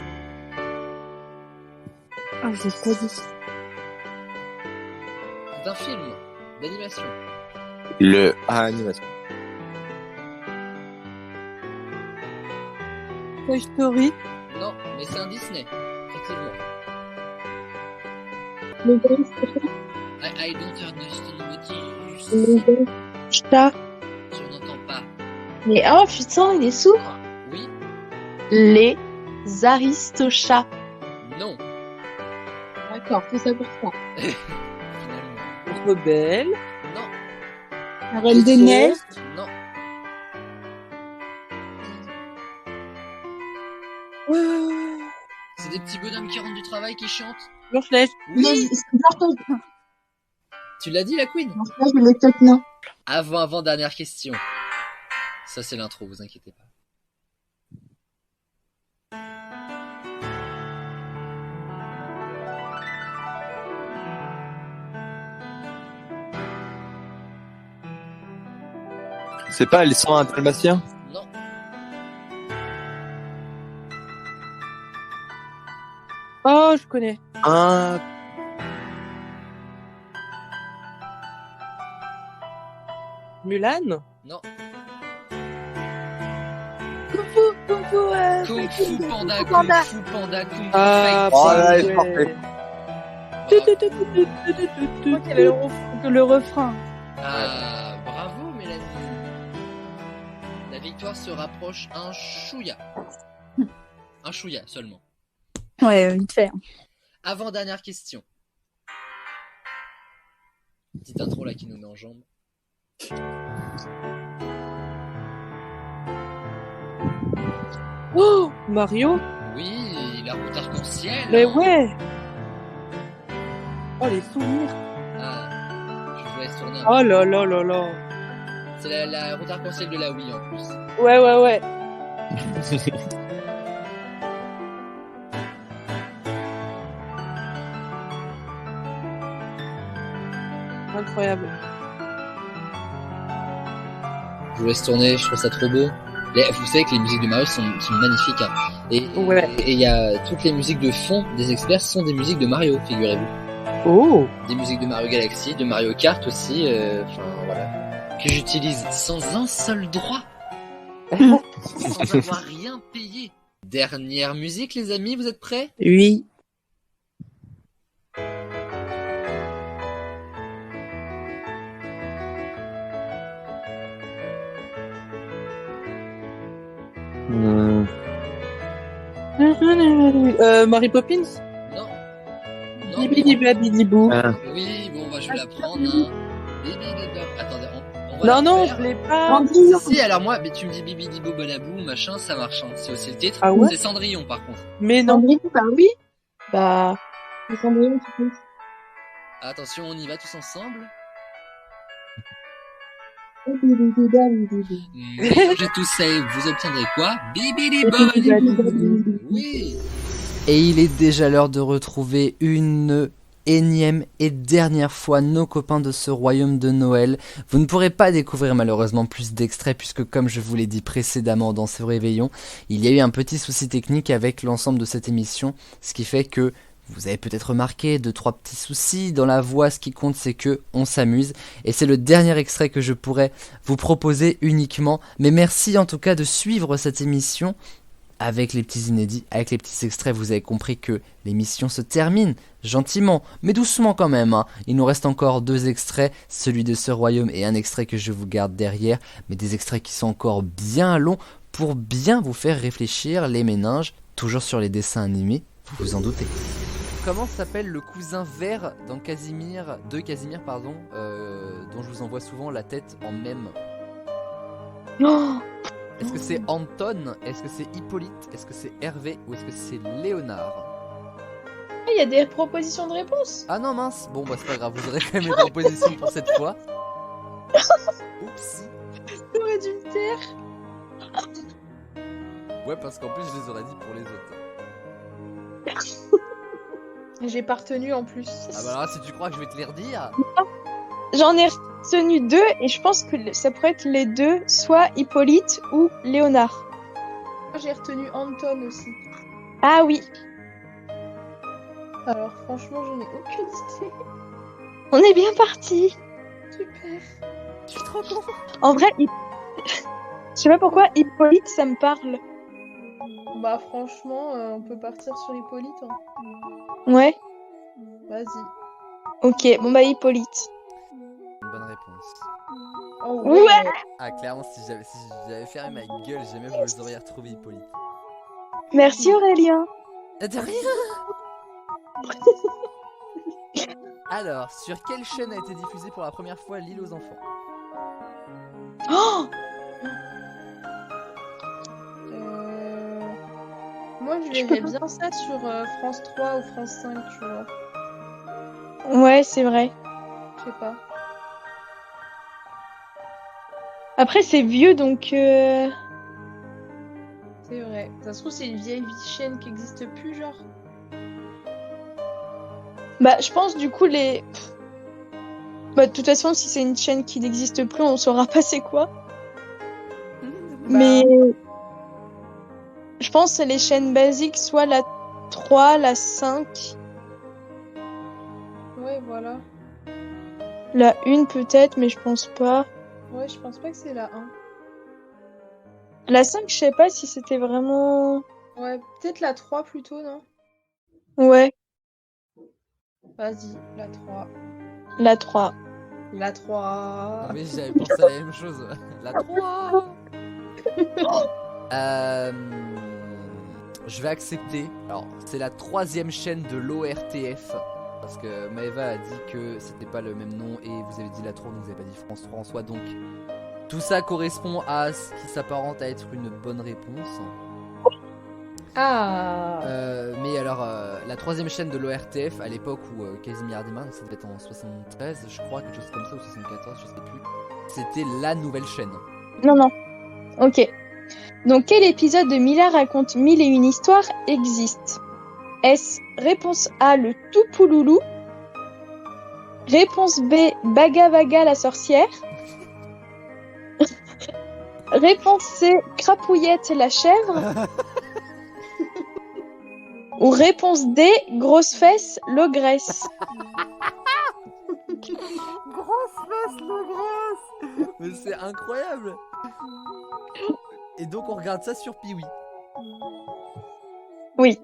Ah, j'ai pas dit. D'un film d'animation. Animation. Toy Story. Non, mais c'est un Disney, effectivement. Le I don't understand what you say. chat. Je n'entends pas. Mais oh putain, il est sourd. Oui. Les Aristochats. Non. D'accord, tout ça pour ça. Finalement. Rebelle. Non. La Reine des Neiges. Non. C'est des petits bonhommes qui rentrent du travail qui chantent. Blanche-Neige. Oui. Tu l'as dit la Queen. Non. Avant dernière question. Ça, c'est l'intro, vous inquiétez pas. C'est pas les 101 Dalmatiens? Non. Oh, je connais. Ah, Mulan? Non. Kung Fu, Kung Fu Panda, Kung Panda. Fu Panda, Kung Fu Ah, Fight. oh là, ouais. elle est parfaite. Je crois qu'il y avait le refrain. Ah, bravo Mélanie. La victoire se rapproche un chouïa. Un chouïa seulement. Ouais, vite fait. Avant-dernière question. Petite intro là qui nous met en jambe. Oh, Mario? Oui, la route arc-en-ciel. Mais hein. ouais! Oh, les souvenirs! Ah, je vous laisse tourner un Oh peu. là là là là! C'est la route arc-en-ciel de la Wii en plus. Ouais, ouais, ouais. Incroyable. Je vous laisse tourner, je trouve ça trop beau. Vous savez que les musiques de Mario sont magnifiques. Hein. Et Ouais. il y a toutes les musiques de fond des experts sont des musiques de Mario, figurez-vous. Oh! Des musiques de Mario Galaxy, de Mario Kart aussi. Enfin voilà. Que j'utilise sans un seul droit. Sans avoir rien payé. Dernière musique les amis, vous êtes prêts? Oui. Mary Poppins? Non. Non. Bibidi-babidi-bou. Ah. Oui, bon, je vais la prendre. Hein. Attendez, on va Non, la non, faire. je l'ai pas. Si, alors moi, mais tu me dis Bibidi Bonabou, machin, ça marche. Hein. C'est aussi le titre. Ah ouais? C'est Cendrillon par contre. Mais non. Cendrillon, bah oui. Bah, c'est Cendrillon qui compte. Attention, on y va tous ensemble. Mélangez tout ça et vous obtiendrez quoi? Bibidi Bonabou. Oui. Et il est déjà l'heure de retrouver une énième et dernière fois nos copains de ce royaume de Noël. Vous ne pourrez pas découvrir malheureusement plus d'extraits puisque comme je vous l'ai dit précédemment dans ce réveillon, il y a eu un petit souci technique avec l'ensemble de cette émission, ce qui fait que vous avez peut-être remarqué 2-3 petits soucis dans la voix. Ce qui compte, c'est que on s'amuse. Et c'est le dernier extrait que je pourrais vous proposer uniquement. Mais merci en tout cas de suivre cette émission avec les petits inédits, avec les petits extraits. Vous avez compris que l'émission se termine gentiment, mais doucement quand même. Hein. Il nous reste encore 2 extraits, celui de ce royaume et un extrait que je vous garde derrière. Mais des extraits qui sont encore bien longs pour bien vous faire réfléchir les méninges. Toujours sur les dessins animés, vous vous en doutez. Comment s'appelle le cousin vert dans Casimir, dont je vous envoie souvent la tête en mème? Oh, Est-ce que c'est Anton? Est-ce que c'est Hippolyte? Est-ce que c'est Hervé? Ou est-ce que c'est Léonard? Il y a des propositions de réponse. Ah non mince, bon bah c'est pas grave, vous aurez quand même une proposition pour cette fois. Oups. J'aurais dû me taire. Ouais parce qu'en plus je les aurais dit pour les autres. J'ai pas retenu en plus. Ah bah alors là si tu crois que je vais te les redire. j'en ai retenu 2 et je pense que ça pourrait être les deux, soit Hippolyte ou Léonard. Moi j'ai retenu Anton aussi. Ah oui, Alors franchement j'en ai aucune idée. on est bien parti. Super. Je suis trop con. En vrai, je sais pas pourquoi Hippolyte ça me parle. Bah franchement on peut partir sur Hippolyte. Hein. Ouais, Vas-y. ok, bon bah Hippolyte. Une bonne réponse. Oh Ouais. Ah clairement si j'avais fermé ma gueule, jamais vous auriez retrouvé Hippolyte. Merci Aurélien. De rien. Alors, sur quelle chaîne a été diffusée pour la première fois L'île aux enfants? Oh, Moi je verrais bien ça sur France 3 ou France 5, tu vois. ouais, c'est vrai. Je sais pas. Après, c'est vieux, donc... C'est vrai. Ça se trouve, c'est une vieille chaîne qui n'existe plus, genre. Bah, je pense, du coup, les... Bah, de toute façon, si c'est une chaîne qui n'existe plus, on saura pas c'est quoi. Mais... Je pense que c'est les chaînes basiques, soit la 3, la 5, Ouais, voilà. la 1 peut-être, mais je pense pas. Ouais, je pense pas que c'est la 1. La 5, je sais pas si c'était vraiment... Ouais, peut-être la 3 plutôt, non? Ouais, Vas-y, la 3. la 3. La 3. Oui, j'avais pensé à la même chose. La 3. Je vais accepter. Alors, c'est la 3e chaîne de l'ORTF. Parce que Maëva a dit que c'était pas le même nom et vous avez dit la 3, donc vous avez pas dit France 3 en soi. Donc, tout ça correspond à ce qui s'apparente à être une bonne réponse. Ah. Mais alors, la 3e chaîne de l'ORTF, à l'époque où Casimir démarre, donc ça devait être en 73, je crois, quelque chose comme ça, ou 74, je sais plus. C'était la nouvelle chaîne. Non, non. Ok. Donc, quel épisode de Mila raconte 1001 histoires existe? Est-ce réponse A, le Toupouloulou? Réponse B, Baga Vaga la sorcière? Réponse C, Crapouillette la chèvre? Ou réponse D, Grosse fesse l'ogresse? Grosse fesse, l'ogresse. Mais c'est incroyable. Et donc on regarde ça sur Piwi. Oui.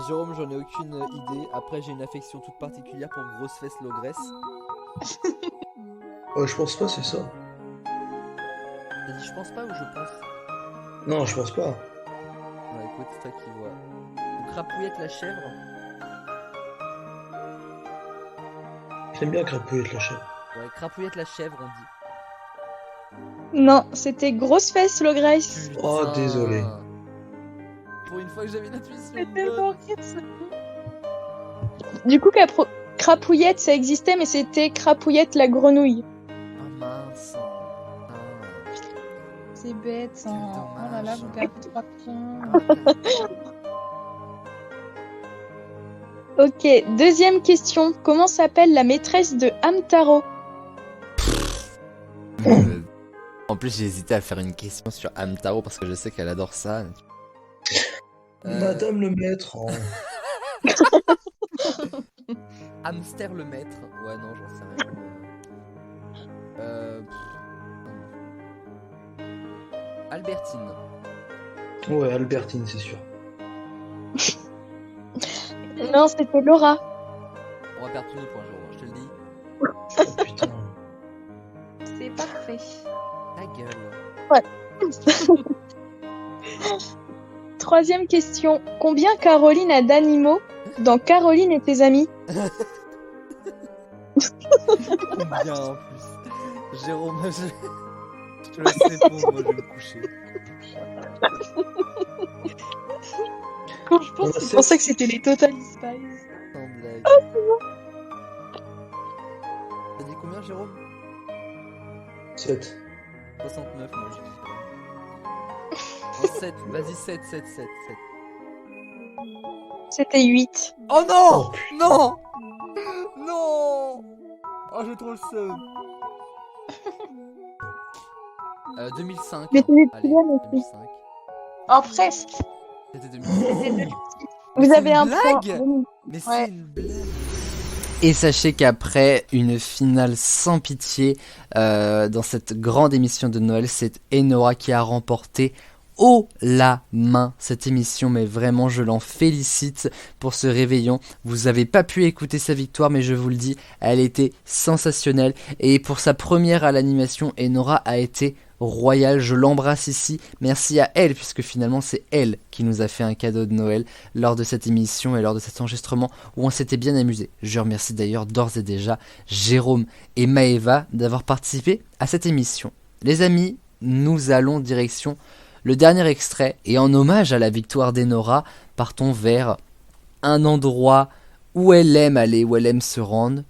Jérôme, j'en ai aucune idée. Après, j'ai une affection toute particulière pour Grosse fesse, l'ogresse. Je pense pas, c'est ça. T'as dit je pense pas ou je pense? Non, je pense pas. Ouais, écoute, c'est toi qui vois. Ou Crapouillette la chèvre. J'aime bien Crapouillette la chèvre. Ouais, Crapouillette la chèvre, on dit. Non, c'était Grosse fesse l'ogresse. Oh, désolé. Pour une fois que j'avais une intuition C'est tellement bonne. rire, ça. Du coup, Crapouillette, ça existait, mais c'était Crapouillette la grenouille. Oh mince. Ah. C'est bête, ça. Quel Oh là là, dommage. vous perdez 3 points. Ok, deuxième question. Comment s'appelle la maîtresse de Hamtaro? En plus, j'ai hésité à faire une question sur Hamtaro parce que je sais qu'elle adore ça. Madame le maître. Oh. Hamster le maître. Ouais, non, j'en sais rien. Albertine. Ouais, Albertine, c'est sûr. Non, c'était Laura. On va perdre tous nos points, Jérôme, je te le dis. Oh putain. C'est parfait. Ta gueule. Troisième question. Combien Caroline a d'animaux dans Caroline et tes amis? Combien en plus? Jérôme, je te laisse répondre, moi je vais me coucher. Quand je pense, je pensais que c'était les Total Spies. Sans blague. T'as dit combien, Jérôme? 7. 69, moi je dis. Oh, 7, vas-y, 7. C'était 8. Oh non! Non! Non! Oh, j'ai trop le seum. 2005. Mais hein. t'es Allez, bien aussi. 2005. Oh, presque. C'était 2005. Vous avez un blague point. Mais Ouais. c'est une blague. Et sachez qu'après une finale sans pitié dans cette grande émission de Noël, c'est Enora qui a remporté haut la main cette émission, mais vraiment je l'en félicite pour ce réveillon. Vous avez pas pu écouter sa victoire, mais je vous le dis, elle était sensationnelle. Et pour sa première à l'animation, Enora a été royale. Je l'embrasse ici. Merci à elle, puisque finalement c'est elle qui nous a fait un cadeau de Noël lors de cette émission et lors de cet enregistrement où on s'était bien amusé. Je remercie d'ailleurs d'ores et déjà Jérôme et Maëva d'avoir participé à cette émission. Les amis, nous allons direction le dernier extrait, et en hommage à la victoire d'Enora, partons vers un endroit où elle aime aller, où elle aime se rendre.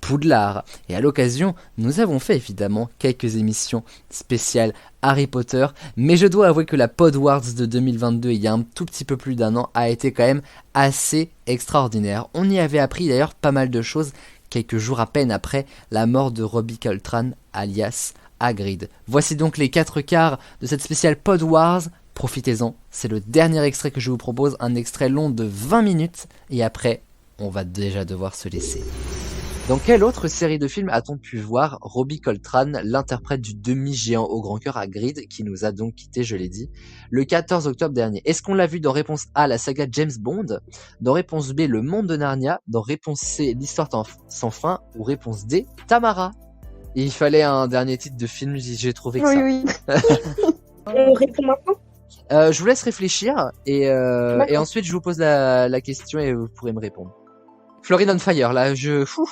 Poudlard. Et à l'occasion, nous avons fait évidemment quelques émissions spéciales Harry Potter, mais je dois avouer que la Podwards de 2022, il y a un tout petit peu plus d'un an, a été quand même assez extraordinaire. On y avait appris d'ailleurs pas mal de choses quelques jours à peine après la mort de Robbie Coltrane, alias Hagrid. Voici donc les 4 quarts de cette spéciale Podwards. Profitez-en, c'est le dernier extrait que je vous propose, un extrait long de 20 minutes, et après, on va déjà devoir se laisser. Dans quelle autre série de films a-t-on pu voir Robbie Coltrane, l'interprète du demi-géant au grand cœur Hagrid, qui nous a donc quitté, je l'ai dit, le 14 octobre dernier? Est-ce qu'on l'a vu dans réponse A, la saga James Bond, dans réponse B, le monde de Narnia, dans réponse C, l'histoire sans fin, ou réponse D, Tamara? Et il fallait un dernier titre de film, j'ai trouvé que ça. Oui. On répond maintenant. Je vous laisse réfléchir, et ensuite je vous pose la question et vous pourrez me répondre. Florine on fire, là,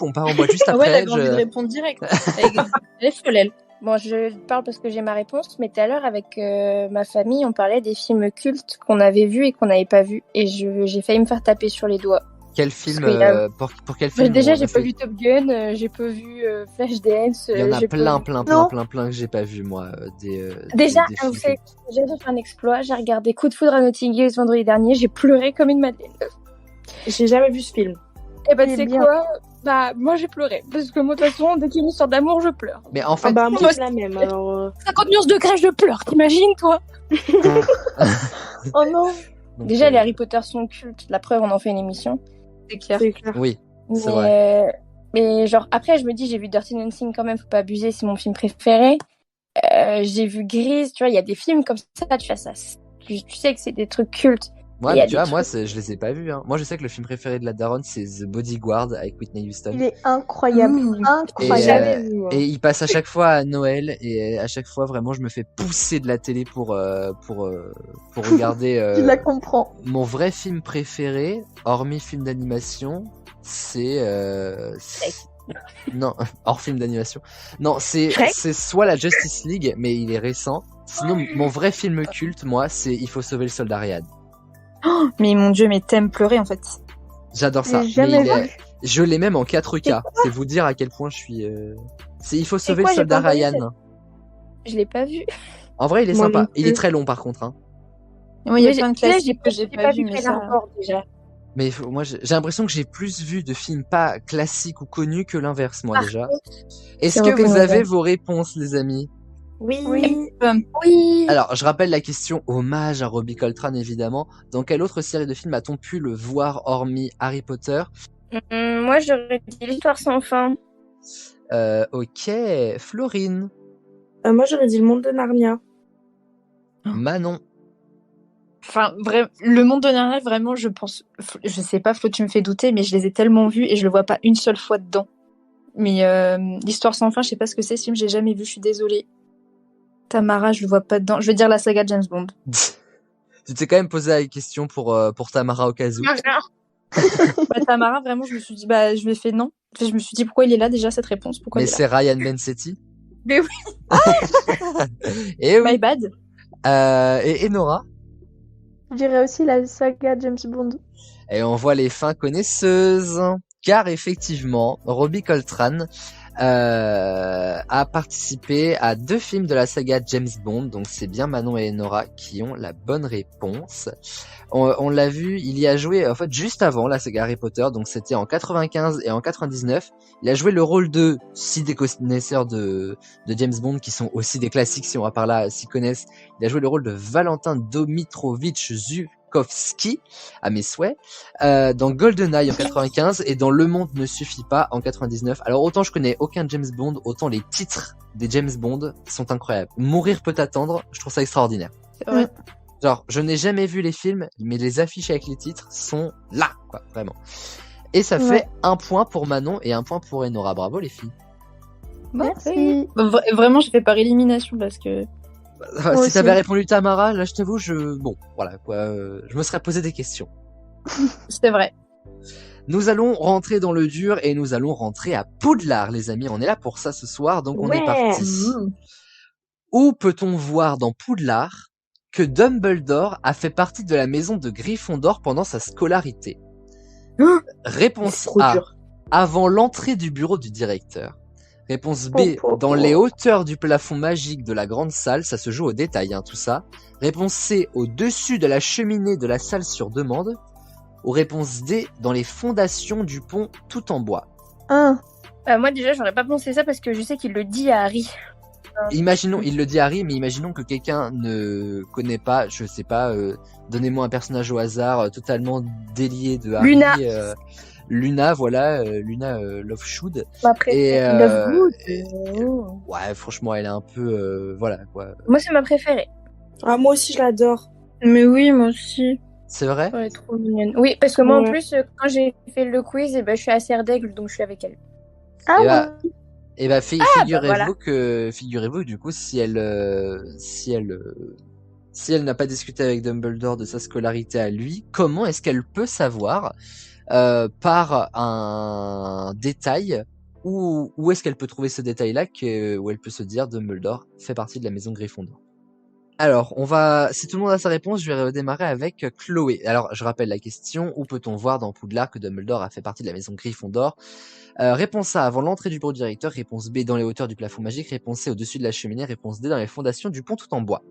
on part en boîte juste après. Ouais, elle a envie de répondre direct. Elle est folle, elle. Bon, je parle parce que j'ai ma réponse, mais tout à l'heure, avec ma famille, on parlait des films cultes qu'on avait vus et qu'on n'avait pas vus. Et j'ai failli me faire taper sur les doigts. Quel film pour quel Bah, film déjà, j'ai pas vu Top Gun, j'ai pas vu Flashdance. Il y en a j'ai plein que j'ai pas vu, moi. Déjà, des vous films. savez, j'ai fait un exploit. J'ai regardé Coup de foudre à Notting Hill ce vendredi dernier. J'ai pleuré comme une madeleine. J'ai jamais vu ce film. Et bah, tu C'est sais bien. quoi? Bah, moi, j'ai pleuré. Parce que moi, de toute façon, dès qu'il y a une histoire d'amour, je pleure. Mais en fait, Bah, moi, c'est la même, alors... 50 nuances de grès, je pleure. T'imagines, toi? Oh non. donc, Déjà, les Harry Potter sont cultes. La preuve, on en fait une émission. C'est clair. oui, c'est vrai. Mais genre, après, je me dis, j'ai vu Dirty Dancing quand même, faut pas abuser, c'est mon film préféré. J'ai vu Grease, tu vois, il y a des films comme ça, tu vois, ça. Tu sais que c'est des trucs cultes. Ouais, Il y a mais tu vois, des moi, trucs- je les ai pas vus. Hein. Moi, je sais que le film préféré de la daronne, c'est The Bodyguard avec Whitney Houston. Il est incroyable. Et, Incroyable. et il passe à chaque fois à Noël, et à chaque fois, vraiment, je me fais pousser de la télé pour regarder. Tu la comprends. Mon vrai film préféré, hormis film d'animation, c'est non, hors film d'animation. Non, c'est soit la Justice League, mais il est récent. Sinon, mon vrai film culte, moi, c'est Il faut sauver le soldat Ryan. Oh, mais mon dieu, mais t'aimes pleurer en fait. J'adore ça. J'ai jamais vu. Je l'ai même en 4K. C'est vous dire à quel point je suis. C'est Il faut sauver quoi, le j'ai soldat pas entendu Ryan. Je l'ai pas vu. En vrai, il est Moi sympa. non Il est plus. très long par contre. Hein. Oui, il y a J'ai- plein de déjà, classiques que j'ai pas vu, vu mais Trailer ça... Park, déjà. Mais moi, j'ai l'impression que j'ai plus vu de films pas classiques ou connus que l'inverse, moi, Par déjà. contre, Est-ce c'est que Robin vous Williams. avez vos réponses, les amis? Oui. Oui. Alors, je rappelle la question hommage à Robbie Coltrane, évidemment. Dans quelle autre série de films a-t-on pu le voir hormis Harry Potter? Moi, j'aurais dit l'histoire sans fin. Ok, Florine, Moi, j'aurais dit le monde de Narnia. Manon, Enfin, le monde de Narnia, vraiment, je pense... Je sais pas, Flo, tu me fais douter, mais je les ai tellement vus et je le vois pas une seule fois dedans. Mais l'histoire sans fin, je sais pas ce que c'est, ce film, j'ai jamais vu, je suis désolée. Tamara, je le vois pas dedans. Je vais dire la saga James Bond. tu t'es quand même posé la question pour Tamara au cas où. Bah, Tamara, vraiment, je me suis dit, bah, je lui ai fait non. Je me suis dit, pourquoi il est là déjà, cette réponse? Pourquoi Mais il est là? c'est Ryan Bensetti. Mais oui. Et oui. My bad. Et Nora. Je dirais aussi la saga James Bond. Et on voit les fins connaisseuses. Car effectivement, Robbie Coltrane a participé à 2 films de la saga James Bond. Donc c'est bien Manon et Nora qui ont la bonne réponse. On l'a vu, il y a joué en fait juste avant la saga Harry Potter. Donc c'était en 95 et en 99. Il a joué le rôle de, si des connaisseurs de James Bond qui sont aussi des classiques si on va par là, s'y connaissent, il a joué le rôle de Valentin Domitrovitch Zukovsky, à mes souhaits, dans GoldenEye en 95 et dans Le Monde ne suffit pas en 99. Alors autant je connais aucun James Bond, autant les titres des James Bond sont incroyables. Mourir peut attendre, je trouve ça extraordinaire. C'est vrai. Genre, je n'ai jamais vu les films, mais les affiches avec les titres sont là, quoi, vraiment. Et ça fait 1 point pour Manon et 1 point pour Enora. Bravo les filles. Merci. Vraiment, j'ai fait par élimination parce que... Si t'avais répondu Tamara, là je t'avoue, bon, voilà quoi, je me serais posé des questions. C'est vrai. Nous allons rentrer dans le dur et nous allons rentrer à Poudlard, les amis. On est là pour ça ce soir, donc on est parti. Où peut-on voir dans Poudlard que Dumbledore a fait partie de la maison de Gryffondor pendant sa scolarité? Réponse A, avant l'entrée du bureau du directeur. Réponse B, dans les hauteurs du plafond magique de la grande salle, ça se joue au détail, hein, tout ça. Réponse C, au-dessus de la cheminée de la salle sur demande. Ou réponse D, dans les fondations du pont tout en bois. Moi déjà, j'aurais pas pensé ça parce que je sais qu'il le dit à Harry. Imaginons, il le dit à Harry, mais imaginons que quelqu'un ne connaît pas, je sais pas, donnez-moi un personnage au hasard totalement délié de Harry. Luna. Luna, voilà, Luna Lovegood. Et ouais, franchement, elle est un peu, voilà quoi. Moi, c'est ma préférée. Ah, moi aussi, je l'adore. Mais oui, moi aussi. C'est vrai? Elle est trop mignonne. Oui, parce que moi, en plus, quand j'ai fait le quiz, je suis à Serre d'Aigle, donc je suis avec elle. Et bah, figurez-vous voilà. que du coup, si elle n'a pas discuté avec Dumbledore de sa scolarité à lui, comment est-ce qu'elle peut savoir par un détail où est-ce qu'elle peut trouver ce détail-là où elle peut se dire Dumbledore fait partie de la maison Gryffondor. Alors, si tout le monde a sa réponse, je vais redémarrer avec Chloé. Alors, je rappelle la question, où peut-on voir dans Poudlard que Dumbledore a fait partie de la maison Gryffondor? Réponse A, avant l'entrée du bureau du directeur. Réponse B, dans les hauteurs du plafond magique. Réponse C, au-dessus de la cheminée. Réponse D, dans les fondations du pont tout en bois.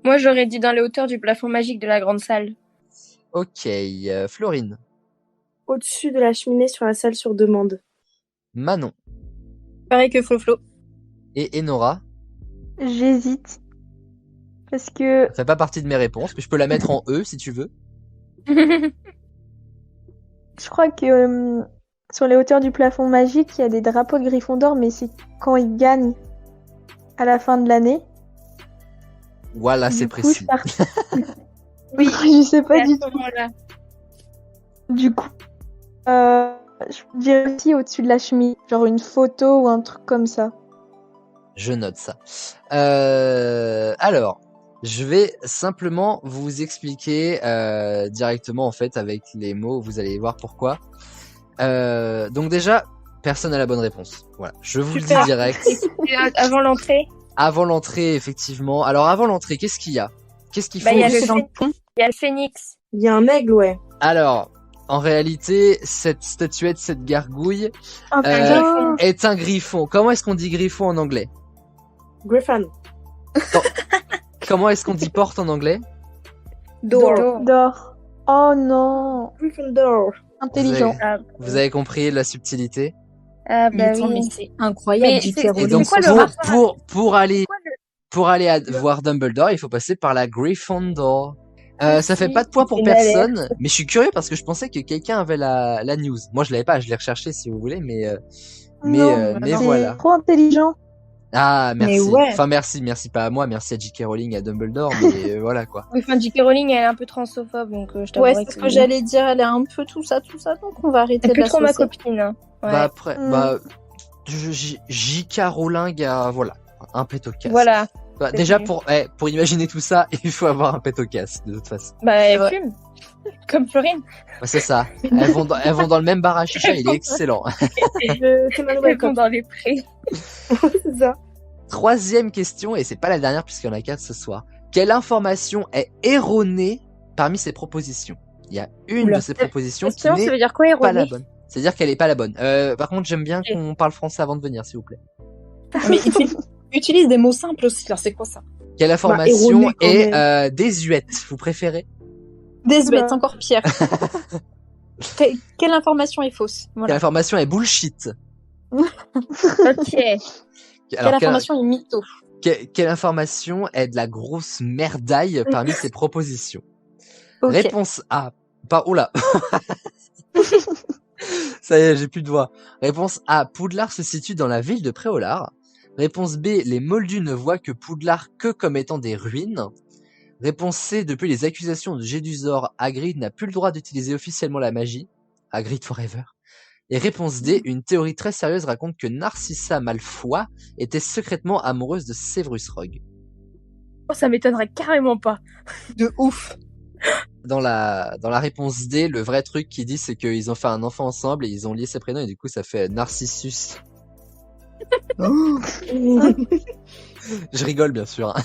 Moi, j'aurais dit dans les hauteurs du plafond magique de la grande salle. Ok, Florine. Au-dessus de la cheminée sur la salle sur demande. Manon. Pareil que Flo. Et Enora. J'hésite. Parce que... Ça fait pas partie de mes réponses, mais je peux la mettre en E si tu veux. Je crois que sur les hauteurs du plafond magique, il y a des drapeaux de Gryffondor, mais c'est quand ils gagnent à la fin de l'année. Voilà, c'est précis. Oui, je sais pas du tout. Du coup, je dirais aussi au-dessus de la chemise, genre une photo ou un truc comme ça. Je note ça. Alors, je vais simplement vous expliquer directement en fait avec les mots. Vous allez voir pourquoi. Donc déjà, personne n'a la bonne réponse. Voilà, je vous le dis direct. Avant l'entrée. Avant l'entrée, effectivement. Alors avant l'entrée, qu'est-ce qu'il y a? Qu'est-ce qu'il faut? Il y a le phénix. Il y a un aigle, ouais. Alors, en réalité, cette statuette, cette gargouille, est un griffon. Comment est-ce qu'on dit griffon en anglais? Griffon. Comment est-ce qu'on dit porte en anglais? Door. Oh non. Gryffondor. Intelligent. Vous avez compris la subtilité? Ah bah mais oui. c'est incroyable. Et donc pour aller voir Dumbledore, il faut passer par la Gryffondor. Ça fait pas de points pour personne, mais je suis curieux parce que je pensais que quelqu'un avait la news. Moi je l'avais pas, je l'ai recherché si vous voulez, mais voilà. Trop intelligent. Ah merci. Ouais. Enfin merci pas à moi, merci à J.K. Rowling, à Dumbledore, mais voilà quoi. Oui, enfin, J.K. Rowling, elle est un peu transphobe, donc je t'avouerai Ouais, c'est ce que j'allais dire, elle est un peu tout ça, donc on va arrêter de plus la trop ma saucer. copine. Hein. Ouais. Bah après, J.K. Rowling a voilà un pet au casque. Voilà. Bah, déjà pour imaginer tout ça, il faut avoir un pet au casque de toute façon. Bah elle fume, comme Florine. Bah, c'est ça. Elles vont dans le même bar à chicha, il est excellent. C'est ma nouvelle Comme dans les prés. C'est ça. Troisième question, et c'est pas la dernière puisqu'il y en a 4 ce soir. Quelle information est erronée parmi ces propositions? Il y a une de ces propositions qui ça veut n'est dire quoi, pas la erronée? bonne. C'est-à-dire qu'elle est pas la bonne. Par contre, j'aime bien qu'on parle français avant de venir, s'il vous plaît. Mais utilise des mots simples aussi, alors c'est quoi ça? Quelle information erronée, quand est désuète, vous préférez? Désuète, encore pire. Quelle information est fausse? Voilà. Quelle information est bullshit? Ok. Quelle information est mytho? Quelle information est de la grosse merdaille parmi ces propositions? Okay. Réponse A. Oula. Ça y est, j'ai plus de voix. Réponse A. Poudlard se situe dans la ville de Préolard. Réponse B. Les Moldus ne voient que Poudlard que comme étant des ruines. Réponse C. Depuis les accusations de Gédusor, Hagrid n'a plus le droit d'utiliser officiellement la magie. Hagrid forever. Et réponse D. Une théorie très sérieuse raconte que Narcissa Malfoy était secrètement amoureuse de Severus Rogue. Oh, ça m'étonnerait carrément pas. De ouf. Dans la réponse D, le vrai truc qui dit, c'est qu'ils ont fait un enfant ensemble et ils ont lié ses prénoms et du coup ça fait Narcissus. Je rigole bien sûr. Hein.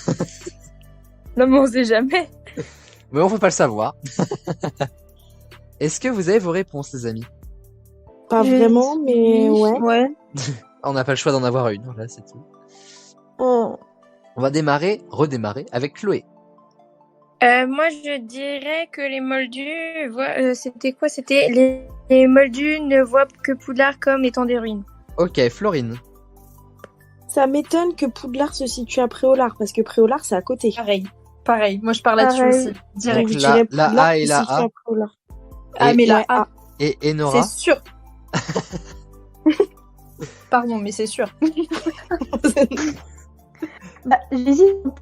Non mais on sait jamais. Mais on peut pas le savoir. Est-ce que vous avez vos réponses, les amis? Pas vraiment, mais ouais. Ouais. On n'a pas le choix d'en avoir une, là, c'est tout. Oh. On va redémarrer avec Chloé. Moi, je dirais que les Moldus c'était quoi? C'était les Moldus ne voient que Poudlard comme étant des ruines. Ok, Florine. Ça m'étonne que Poudlard se situe à Préolard, parce que Préolard, c'est à côté. Pareil. Moi, je pars là-dessus Pareil. aussi. Direct. Donc Je dirais la Poudlard A et se la situe A. à Préolard. Ah, mais la Ouais, A, Et Nora. c'est sûr. Pardon, mais c'est sûr. Bah, j'hésite entre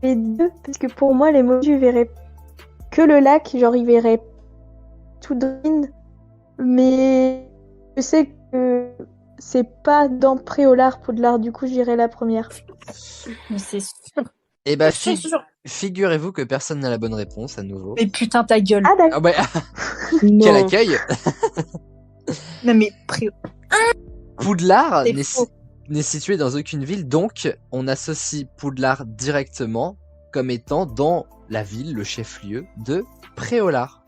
les deux, parce que pour moi, les Moldus verraient que le lac, genre ils verraient tout de ruine. Mais je sais que c'est pas dans Préolard, Poudlard, du coup, j'irai la première. Mais c'est sûr. Eh bah, C'est sûr. figurez-vous que personne n'a la bonne réponse à nouveau. Mais putain, ta gueule. Ah, d'accord. Ah bah, quel Non. accueil. Non, mais Poudlard C'est n'est faux. n'est situé dans aucune ville, donc on associe Poudlard directement comme étant dans la ville, le chef-lieu de Préolard.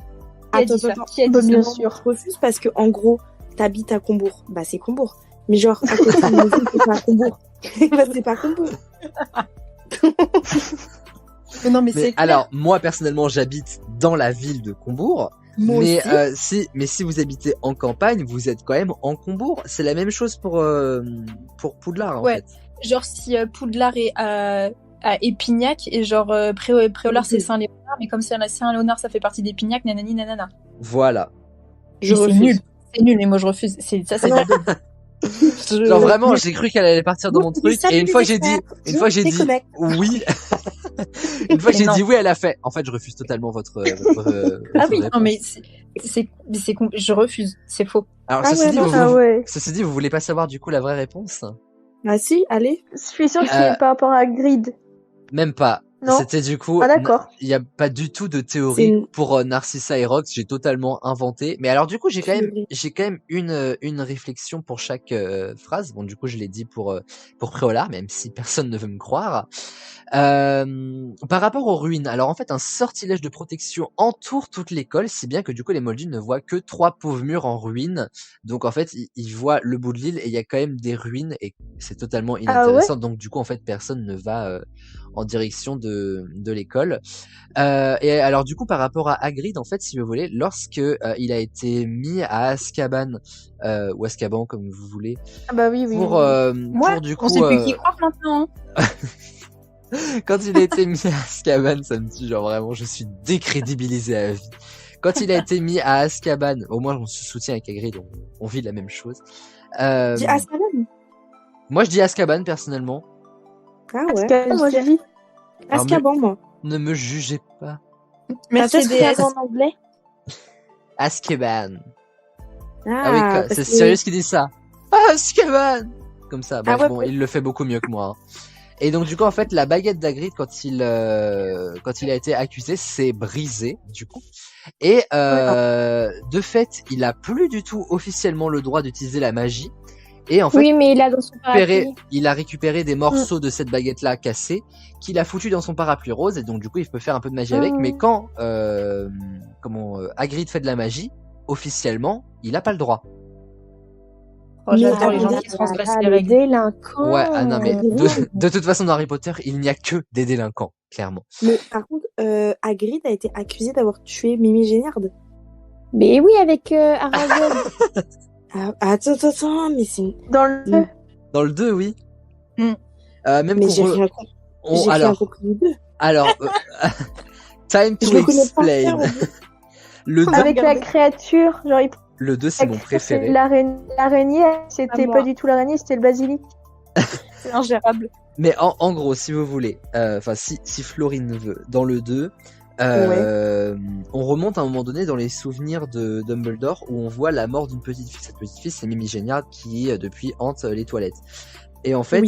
Qui a dit ça Qui a dit Bah, ça bien Non, sûr. je refuse parce que, en gros, t'habites à Combourg. Bah, c'est Combourg. Mais genre, à côté de maison, c'est pas Combourg. Bah, c'est pas Combourg. Non, mais Mais c'est clair. alors, moi personnellement, j'habite dans la ville de Combourg. Moi Mais aussi. si vous habitez en campagne, vous êtes quand même en Combourg. C'est la même chose pour Poudlard en Ouais. fait. Genre, si Poudlard est à Épignac, et genre Préolard, c'est Saint-Léonard, mais comme c'est Saint-Léonard, ça fait partie d'Épignac, nanani, nanana. Voilà. Mais c'est nul. C'est nul, mais moi je refuse. C'est de la daube. Genre vraiment, j'ai cru qu'elle allait partir dans mon Mais truc ça, et une les fois j'ai dit, experts, une fois j'ai c'est dit correct. oui. Une fois que j'ai Non. dit oui, elle a fait. En fait, je refuse totalement votre Ah oui, réponse. non, mais je refuse. C'est faux. Alors Ah ceci ouais, dit, non, ceci dit, vous voulez pas savoir du coup la vraie réponse? Ah si, allez. Je suis sûre que c'est par rapport à Grid. Même pas. Non. C'était du coup. Ah, d'accord. Il y a pas du tout de C'est théorie une- pour Narcissa et Rox. J'ai totalement inventé. Mais alors du coup, j'ai quand même une réflexion pour chaque phrase. Bon, du coup, je l'ai dit pour Préolard, même si personne ne veut me croire. Par rapport aux ruines, alors en fait, un sortilège de protection entoure toute l'école, si bien que du coup, les Moldus ne voient que 3 pauvres murs en ruine. Donc en fait, ils voient le bout de l'île et il y a quand même des ruines et c'est totalement inintéressant. Donc du coup, en fait, personne ne va en direction de l'école. Et alors du coup, par rapport à Hagrid, en fait, si vous voulez, lorsque il a été mis à Azkaban ou Azkaban comme vous voulez, Ah bah oui, oui. pour du coup, on sait plus qui croire maintenant. Hein. quand il a été mis à Azkaban, ça me dit genre vraiment, je suis décrédibilisé à vie. Quand il a été mis à Azkaban, au moins on se soutient avec Hagrid, on vit la même chose. Dis Azkaban. Moi je dis Azkaban personnellement. Ah ouais. Azkaban, moi je dis. Azkaban, moi. Ne me jugez pas. Mercedes en anglais. Azkaban. Ah, oui, parce c'est que- Sirius qui dit ça. Azkaban. Comme ça. Bref, ouais, bon, ouais. il le fait beaucoup mieux que moi. Hein. Et donc du coup en fait la baguette d'Hagrid quand il a été accusé s'est brisée du coup et de fait il a plus du tout officiellement le droit d'utiliser la magie et en fait Oui, mais il a dans son parapluie. il a récupéré des morceaux de cette baguette là cassée qu'il a foutu dans son parapluie rose et donc du coup il peut faire un peu de magie avec mais quand Hagrid fait de la magie officiellement il a pas le droit. Oh, j'adore les gens qui transgressent les le règles. délinquant. Ouais, ah non mais de toute façon dans Harry Potter il n'y a que des délinquants clairement. Mais par contre, Hagrid a été accusé d'avoir tué Mimi Géniard. Mais oui, avec Aragorn. Attends, mais c'est... Dans le 2. Dans le 2, oui. Même Mais qu'on j'ai rien compris du 2. Alors, time Je to le connais pas explain. bien, Le 2, Avec la créature, genre le 2 c'est mon préféré. l'araignée, c'était moi. pas du tout l'araignée, c'était le basilic. C'est ingérable. Mais en gros, si vous voulez, si Florine veut, dans le 2, on remonte à un moment donné dans les souvenirs de Dumbledore où on voit la mort d'une petite fille. Cette petite fille, c'est Mimi Géniard qui depuis hante les toilettes. Et en fait,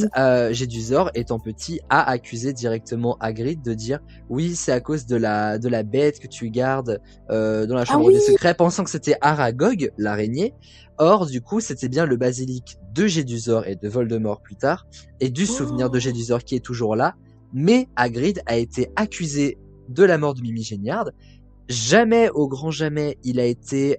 Jedusor, étant petit, a accusé directement Hagrid de dire oui, c'est à cause de la bête que tu gardes dans la chambre des secrets, pensant que c'était Aragog, l'araignée. Or, du coup, c'était bien le basilic de Jedusor et de Voldemort plus tard, et du souvenir de Jedusor qui est toujours là. Mais Hagrid a été accusé de la mort de Mimi Géniard. Jamais, au grand jamais, il a été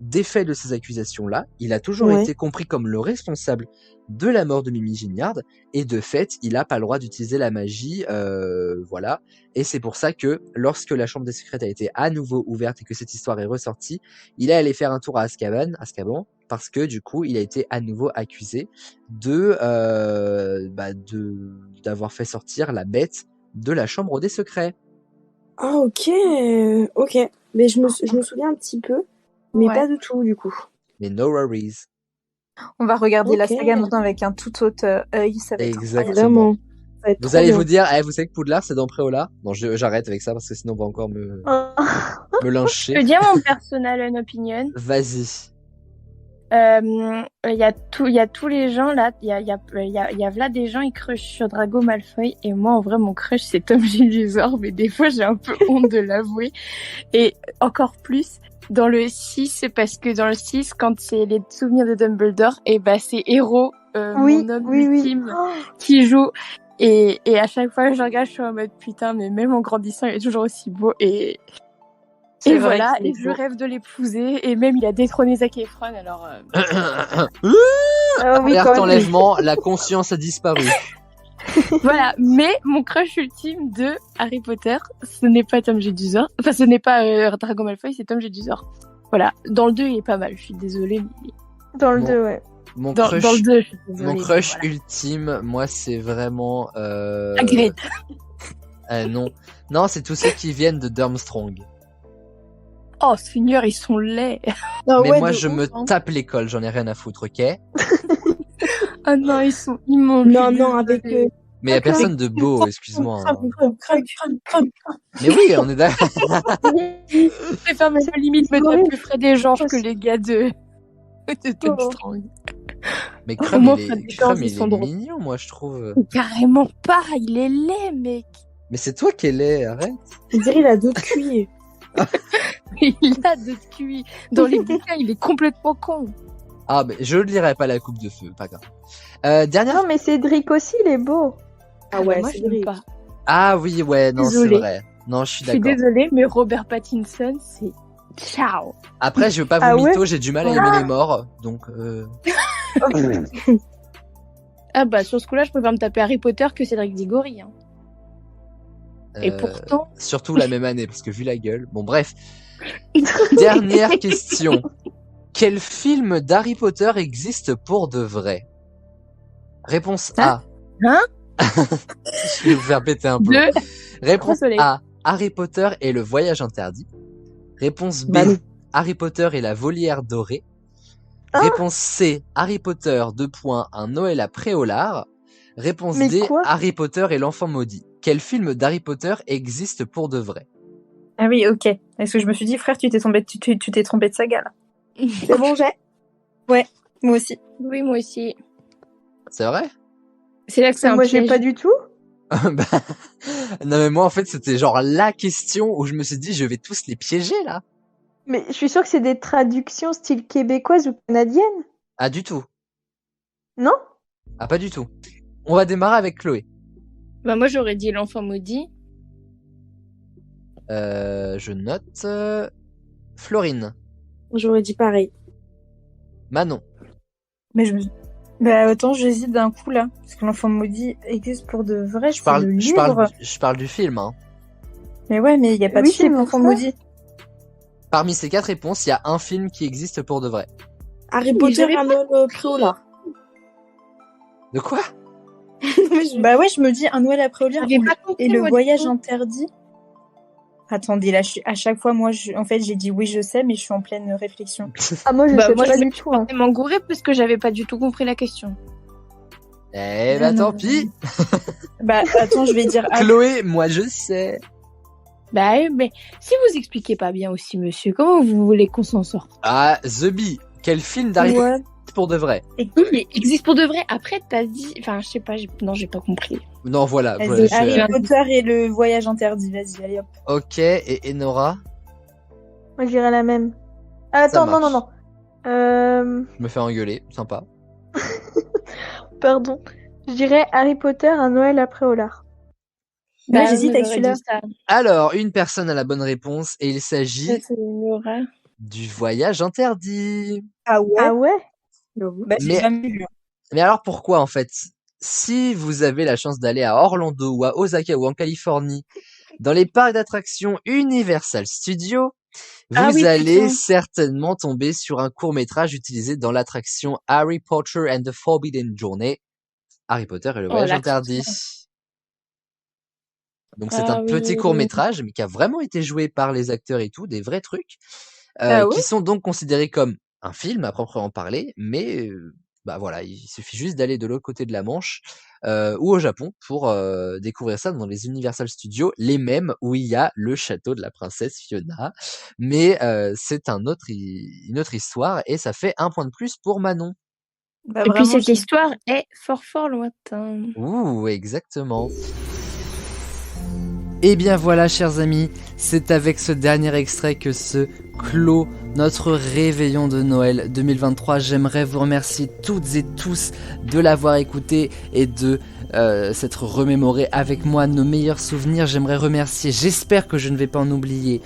défait de ces accusations-là. Il a toujours Ouais. été compris comme le responsable de la mort de Mimi Gignard, et de fait, il a pas le droit d'utiliser la magie, voilà. Et c'est pour ça que, lorsque la chambre des secrets a été à nouveau ouverte et que cette histoire est ressortie, il est allé faire un tour à Azkaban, parce que du coup, il a été à nouveau accusé d'avoir fait sortir la bête de la chambre des secrets. Ah, ok. Ok. Mais je me souviens un petit peu, mais Ouais. pas du tout, du coup. Mais no worries. On va regarder la Ok. saga maintenant avec un tout autre œil, ça va être incroyable. Exactement. Vraiment. Ça va être Vous trop allez bien. vous dire, vous savez que Poudlard, c'est dans Préola? Non, j'arrête avec ça parce que sinon on va encore me Je lyncher. peux dire mon personal opinion. Vas-y. Il y a tous les gens là, il y a là des gens ils crushent sur Drago Malfoy et moi en vrai mon crush c'est Tom Gilizor, mais des fois j'ai un peu honte de l'avouer. Et encore plus dans le 6, parce que dans le 6 quand c'est les souvenirs de Dumbledore, et bah c'est Héros, mon homme ultime qui joue. Et à chaque fois que je regarde, je suis en mode putain, mais même en grandissant, il est toujours aussi beau. Et C'est vrai voilà, qu'il est et je beau. rêve de l'épouser. Et même, il a détrôné Zac Efron, alors... Alerte enlèvement, la conscience a disparu. Voilà, mais mon crush ultime de Harry Potter, ce n'est pas Tom Jedusor. Enfin, ce n'est pas Drago Malfoy, c'est Tom Jedusor. Voilà, dans le 2, il est pas mal, je suis désolée. Mais... Dans le Bon. 2, ouais. Mon Dans crush, le 2, je suis désolée. mon mais crush voilà. ultime, moi, c'est vraiment. Hagrid. Non, non, c'est tous ceux qui viennent de Durmstrang. Oh, Seigneur, ils sont laids. Mais moi, je me tape l'école, j'en ai rien à foutre, ok? Ah non, ils sont immondes. Non, avec Mais y a personne de beau, excuse-moi. hein. Crème. Mais oui, on est d'accord. Je préfère même limite me taper Fred et Georges que les gars de Durmstrang. Mais Au Crumb, moins, il Fred est, et Georges, Crumb, ils il sont est drôles. mignon, moi, je trouve. Carrément pas, il est laid, mec. Mais c'est toi qui es laid, arrête. On dirait il a d'autres cuits. Il a de QI. Dans les bouquins, il est complètement con. Ah, mais je ne lirai pas la coupe de feu, pas grave. Dernière. Non, mais Cédric aussi, il est beau. Ah ouais, moi, c'est je l'aime vrai. pas. Ah oui, ouais, non, c'est Désolée. vrai. Non, je suis Je suis d'accord. désolée, mais Robert Pattinson, c'est ciao. Après, je veux pas vous Ah ouais mytho, j'ai du mal à aimer les morts, donc. Ah bah, sur ce coup-là, je préfère me taper Harry Potter que Cédric Diggory. Hein. Et pourtant... Surtout la même année, parce que vu la gueule. Bon, bref. Dernière question. Quel film d'Harry Potter existe pour de vrai? Réponse A. Hein? Je vais vous faire péter un peu. Réponse A. Harry Potter et le voyage interdit. Réponse B. Harry Potter et la volière dorée. Réponse C. Harry Potter, un Noël à Préolard. Réponse Mais D. quoi Harry Potter et l'enfant maudit. Quel film d'Harry Potter existe pour de vrai? Ah oui, ok. Parce que je me suis dit, frère, tu t'es trompé de saga, là. C'est bon, j'ai. Ouais, moi aussi. Oui, moi aussi. C'est vrai? C'est là que c'est un Moi, j'ai piège. pas du tout. Bah, non mais moi en fait c'était genre la question où je me suis dit je vais tous les piéger là. Mais je suis sûre que c'est des traductions style québécoise ou canadienne. Ah du tout. Non? Ah pas du tout. On va démarrer avec Chloé. Bah moi, j'aurais dit l'enfant maudit. Je note. Florine. J'aurais dit pareil. Manon. Mais bah attends, j'hésite d'un coup là. Parce que l'enfant maudit existe pour de vrai, je parle le livre. Je parle du film. Hein. Mais ouais, mais il n'y a pas de film, l'enfant maudit. Parmi ces 4 réponses, il y a un film qui existe pour de vrai. Harry Potter, un Noël Préolard. De quoi? Bah ouais, je me dis un Noël après Olire J'avais pas compris, et le moi, du voyage coup. interdit. Attendez, là, à chaque fois, moi, en fait, j'ai dit oui, je sais, mais je suis en pleine réflexion. Ah, moi, je sais moi, pas je du me tout. Hein. suis m'engourée parce que j'avais pas du tout compris la question. Eh bah tant pis. Bah attends, je vais dire. Chloé, moi je sais. Bah mais si vous expliquez pas bien aussi, monsieur, comment vous voulez qu'on s'en sorte? Ah, The Bee. Quel film d'Harry Potter pour de vrai? Oui, mais existe pour de vrai. Après, t'as dit... Enfin, je sais pas, non, j'ai pas compris. Non, voilà. Vas-y, Harry Potter et le voyage interdit, vas-y, allez hop. Ok, et Nora? Moi, je dirais la même. Ah, attends, non. Je me fais engueuler, sympa. Pardon. Je dirais Harry Potter, un Noël après Olard. Bah, j'hésite avec celui-là. Alors, une personne a la bonne réponse et il s'agit C'est Nora. du Voyage Interdit. Ah ouais? Ah ouais? Bah, j'ai Mais- jamais vu. Mais alors pourquoi en fait? Si vous avez la chance d'aller à Orlando ou à Osaka ou en Californie, dans les parcs d'attractions Universal Studios, vous Ah oui, allez putain. certainement tomber sur un court-métrage utilisé dans l'attraction Harry Potter and the Forbidden Journey. Harry Potter et le Oh, Voyage l'accent. Interdit. Donc c'est Ah un petit oui. court-métrage, mais qui a vraiment été joué par les acteurs et tout, des vrais trucs, Ah ouais? qui sont donc considérés comme un film à proprement parler, mais bah voilà, il suffit juste d'aller de l'autre côté de la Manche ou au Japon pour découvrir ça dans les Universal Studios, les mêmes où il y a le château de la princesse Fiona. Mais c'est une autre histoire et ça fait un point de plus pour Manon. Bah, Et puis vraiment, cette histoire est fort lointaine. Ouh, exactement. Et bien voilà, chers amis, c'est avec ce dernier extrait que se clôt notre réveillon de Noël 2023. J'aimerais vous remercier toutes et tous de l'avoir écouté et de s'être remémoré avec moi nos meilleurs souvenirs. J'aimerais remercier, j'espère que je ne vais pas en oublier,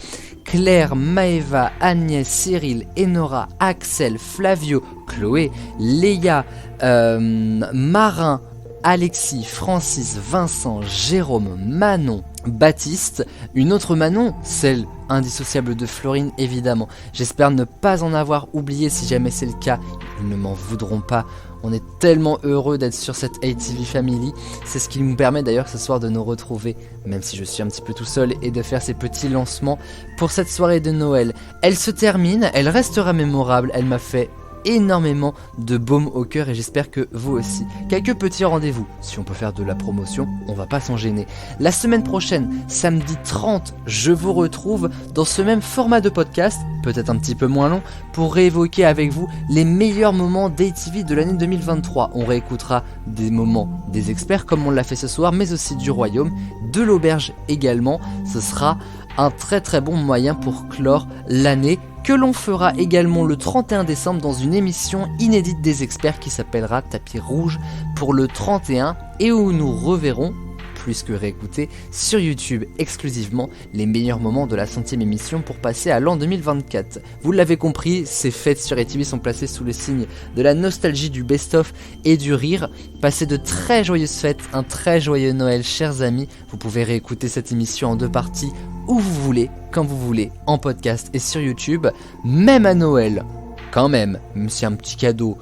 Claire, Maëva, Agnès, Cyril, Enora, Axel, Flavio, Chloé, Léa, Marin, Alexis, Francis, Vincent, Jérôme, Manon, Baptiste, une autre Manon, celle indissociable de Florine évidemment. J'espère ne pas en avoir oublié. Si jamais c'est le cas, ils ne m'en voudront pas. On est tellement heureux d'être sur cette ATV Family. C'est ce qui nous permet d'ailleurs ce soir de nous retrouver, même si je suis un petit peu tout seul, et de faire ces petits lancements pour cette soirée de Noël. Elle se termine, elle restera mémorable, elle m'a fait énormément de baume au cœur et j'espère que vous aussi. Quelques petits rendez-vous, si on peut faire de la promotion, on va pas s'en gêner. La semaine prochaine, samedi 30, je vous retrouve dans ce même format de podcast, peut-être un petit peu moins long, pour réévoquer avec vous les meilleurs moments d'ATV de l'année 2023. On réécoutera des moments des experts comme on l'a fait ce soir, mais aussi du royaume, de l'auberge également. Ce sera un très bon moyen pour clore l'année, que l'on fera également le 31 décembre dans une émission inédite des experts qui s'appellera Tapis Rouge pour le 31 et où nous reverrons, plus que réécouter, sur YouTube exclusivement les meilleurs moments de la 100e émission pour passer à l'an 2024. Vous l'avez compris, ces fêtes sur ATV sont placées sous le signe de la nostalgie, du best-of et du rire. Passez de très joyeuses fêtes, un très joyeux Noël, chers amis. Vous pouvez réécouter cette émission en 2 parties où vous voulez, quand vous voulez, en podcast et sur YouTube, même à Noël. Quand même si un petit cadeau,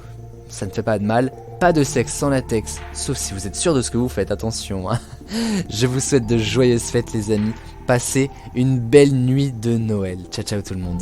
ça ne fait pas de mal. Pas de sexe sans latex, sauf si vous êtes sûr de ce que vous faites, attention. Hein. Je vous souhaite de joyeuses fêtes les amis. Passez une belle nuit de Noël. Ciao ciao tout le monde.